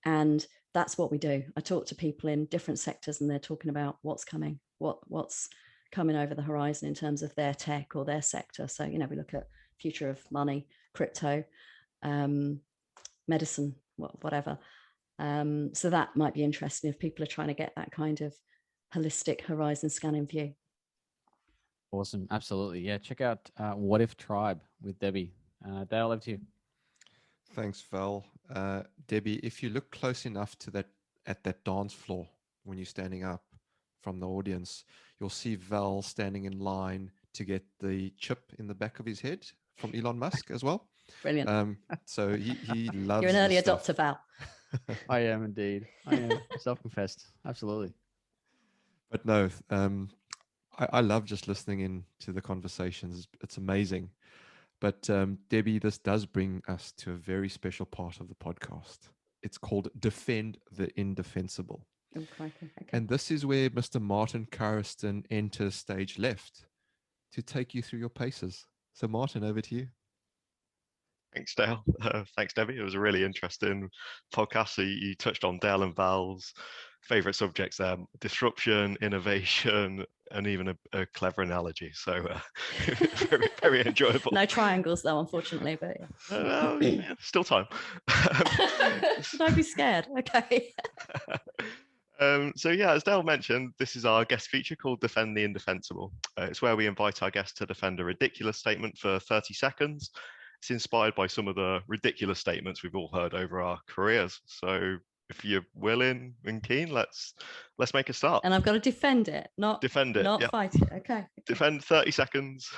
And that's what we do. I talk to people in different sectors and they're talking about what's coming, what's coming over the horizon in terms of their tech or their sector. So, we look at future of money, crypto, medicine, whatever. So that might be interesting if people are trying to get that kind of holistic horizon scanning view. Awesome. Absolutely. Yeah. Check out What If Tribe with Debbie. Dale, over to you. Thanks, Val. Debbie, if you look close enough at that dance floor when you're standing up from the audience, you'll see Val standing in line to get the chip in the back of his head from Elon Musk as well. Brilliant. So he loves. You're an early stuff. adopter, Val. I am indeed. I am self-confessed. Absolutely. But no, I love just listening in to the conversations. It's amazing. But Debbie, this does bring us to a very special part of the podcast. It's called Defend the Indefensible. Oh, crikey. Okay. And this is where Mr. Martin Carriston enters stage left to take you through your paces. So Martin, over to you. Thanks, Dale. Thanks, Debbie. It was a really interesting podcast. So you touched on Dale and Val's favorite subjects there: disruption, innovation, and even a clever analogy. So very, very enjoyable. No triangles, though, unfortunately, but yeah, still time. Don't be scared. Okay. So yeah, as Dale mentioned, this is our guest feature called Defend the Indefensible. It's where we invite our guests to defend a ridiculous statement for 30 seconds. It's inspired by some of the ridiculous statements we've all heard over our careers. So if you're willing and keen, let's make a start. And I've got to defend it, not fight it. Okay. Defend 30 seconds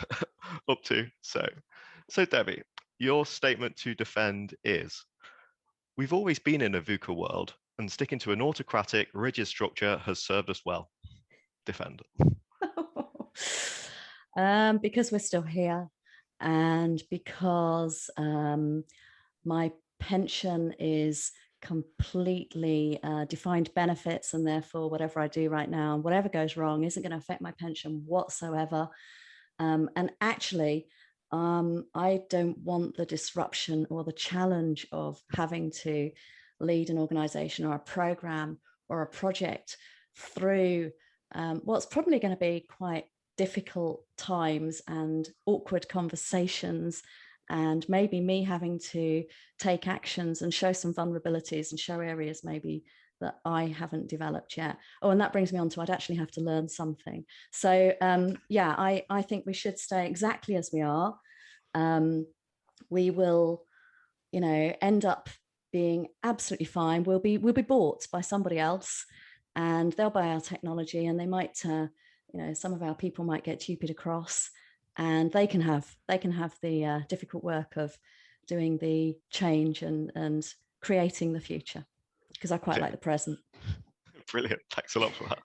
up to. So Debbie, your statement to defend is: we've always been in a VUCA world, and sticking to an autocratic, rigid structure has served us well. Defend. Because we're still here, and because my pension is completely defined benefits, and therefore whatever I do right now, whatever goes wrong, isn't going to affect my pension whatsoever. And actually, I don't want the disruption or the challenge of having to lead an organization or a program or a project through what's probably going to be quite difficult times and awkward conversations, and maybe me having to take actions and show some vulnerabilities and show areas maybe that I haven't developed yet. Oh, and that brings me on to I'd actually have to learn something. So yeah, I think we should stay exactly as we are. We will, end up being absolutely fine. We'll be bought by somebody else, and they'll buy our technology, and they might, some of our people might get TUPI'd across, and they can have the difficult work of doing the change and creating the future, because I quite like the present. Brilliant. Thanks a lot for that.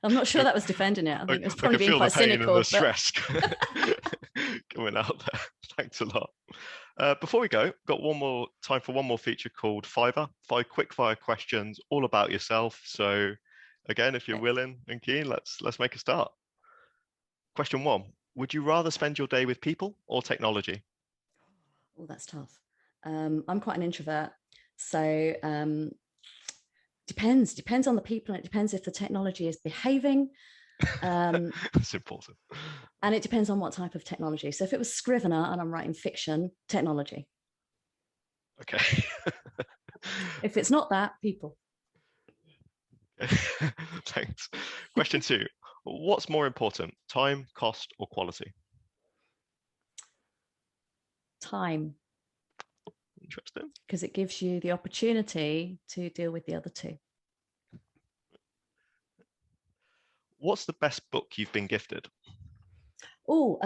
I'm not sure that was defending it. I think it was probably being quite cynical. And the stress coming out there. Thanks a lot. Before we go, got time for one more feature called Fiverr. 5 quick fire questions all about yourself. So again, if you're willing and keen, let's make a start. Question 1. Would you rather spend your day with people or technology? Oh, that's tough. I'm quite an introvert. So depends on the people, and it depends if the technology is behaving. That's important. And it depends on what type of technology. So if it was Scrivener and I'm writing fiction, technology. Okay. If it's not that, people. Thanks. Question 2. What's more important, time, cost, or quality? Time. Interesting. Because it gives you the opportunity to deal with the other two. What's the best book you've been gifted? Oh,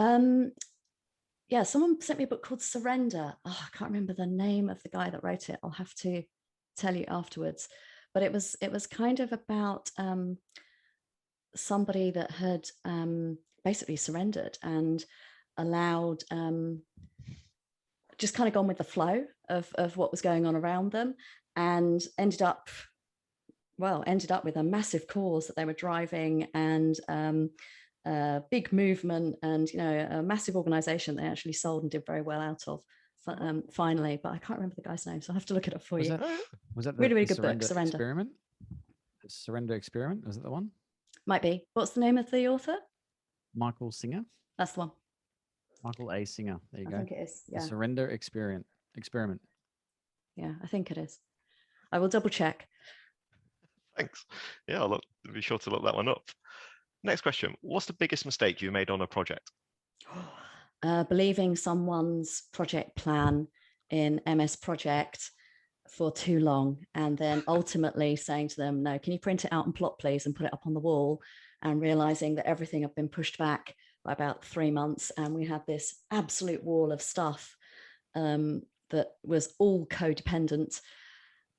yeah, someone sent me a book called Surrender. Oh, I can't remember the name of the guy that wrote it. I'll have to tell you afterwards. But it was kind of about somebody that had basically surrendered and allowed, just kind of gone with the flow of what was going on around them, and ended up with a massive cause that they were driving, and a big movement, and a massive organization they actually sold and did very well out of finally. But I can't remember the guy's name, so I'll have to look it up for you. Was that really the good book, Surrender Experiment? Surrender Experiment, was it the one? Might be. What's the name of the author? Michael Singer. That's the one. Michael A. Singer. There you go. I think it is. Yeah. The Surrender Experiment. Yeah, I think it is. I will double check. Thanks. Yeah, I'll be sure to look that one up. Next question. What's the biggest mistake you made on a project? Believing someone's project plan in MS Project for too long, and then ultimately saying to them, no, can you print it out and plot, please, and put it up on the wall, and realizing that everything had been pushed back by about 3 months, and we had this absolute wall of stuff that was all codependent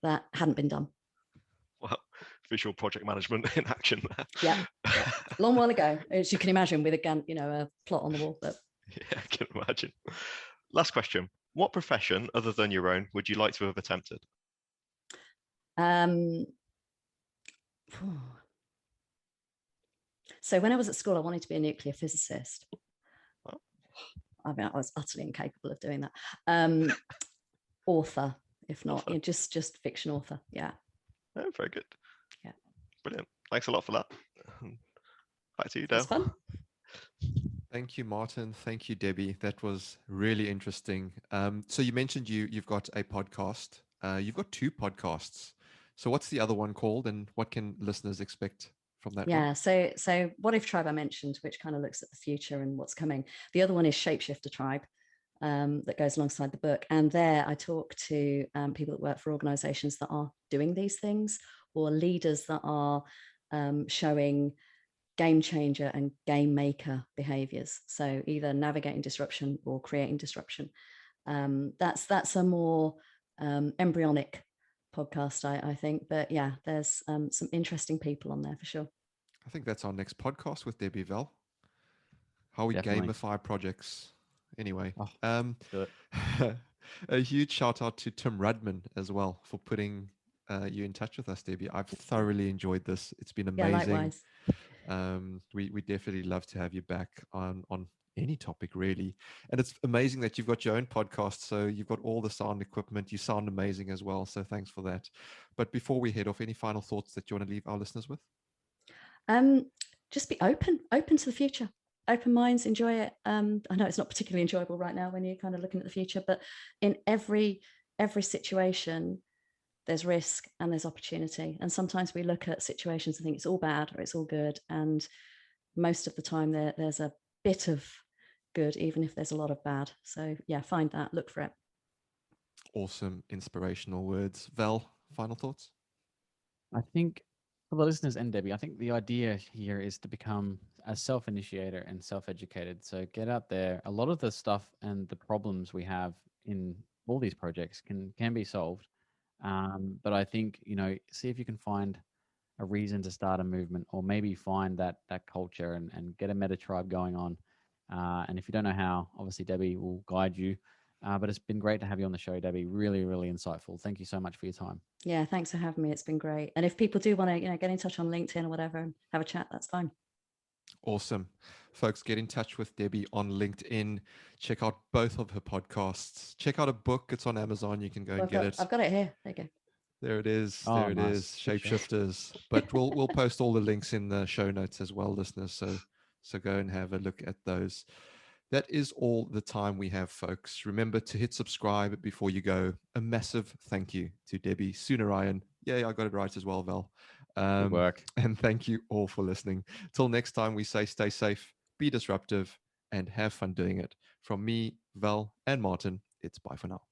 that hadn't been done. Well, visual project management in action there. Yeah. Long while ago, as you can imagine, with a plot on the wall. But yeah, I can imagine. Last question. What profession other than your own would you like to have attempted? So when I was at school, I wanted to be a nuclear physicist. Oh. I mean, I was utterly incapable of doing that. Author, if not, just fiction author. Yeah. Oh, very good. Yeah. Brilliant. Thanks a lot for that. Back to you, Dale. It's fun. Thank you, Martin. Thank you, Debbie. That was really interesting. So you mentioned you've got a podcast. You've got 2 podcasts. So what's the other one called, and what can listeners expect from that? Yeah. So What If Tribe I mentioned, which kind of looks at the future and what's coming. The other one is Shapeshifter Tribe, that goes alongside the book. And there I talk to people that work for organizations that are doing these things, or leaders that are showing game changer and game maker behaviors. So either navigating disruption or creating disruption. That's a more embryonic podcast, I think. But yeah, there's some interesting people on there for sure. I think that's our next podcast with Debbie Vel. How we Definitely. gamify projects. Anyway, do it. a huge shout out to Tim Rudman as well for putting you in touch with us, Debbie. I've thoroughly enjoyed this. It's been Yeah, amazing. likewise. We definitely love to have you back on any topic, really. And it's amazing that you've got your own podcast, so you've got all the sound equipment. You sound amazing as well, so thanks for that. But before we head off, any final thoughts that you want to leave our listeners with? Just be open to the future. Open minds, enjoy it. I know it's not particularly enjoyable right now when you're kind of looking at the future, but in every situation, there's risk and there's opportunity. And sometimes we look at situations and think it's all bad or it's all good. And most of the time there's a bit of good, even if there's a lot of bad. So yeah, find that, look for it. Awesome, inspirational words. Val, final thoughts? I think for the listeners and Debbie, I think the idea here is to become a self-initiator and self-educated. So get out there. A lot of the stuff and the problems we have in all these projects can be solved. But I think, see if you can find a reason to start a movement, or maybe find that culture and get a Metatribe going on. And if you don't know how, obviously Debbie will guide you. But it's been great to have you on the show, Debbie. Really, really insightful. Thank you so much for your time. Yeah, thanks for having me. It's been great. And if people do want to, get in touch on LinkedIn or whatever and have a chat, that's fine. Awesome. Folks, get in touch with Debbie on LinkedIn. Check out both of her podcasts. Check out a book. It's on Amazon. You can go and get it. I've got it here. There you go. There it is. Oh, there it nice. is. Shapeshifters. But we'll post all the links in the show notes as well, listeners. So go and have a look at those. That is all the time we have, folks. Remember to hit subscribe before you go. A massive thank you to Debbie Seunarayan. Yeah, I got it right as well, Val. Good work. And thank you all for listening. Till next time, we say stay safe, be disruptive, and have fun doing it. From me, Val, and Martin, it's bye for now.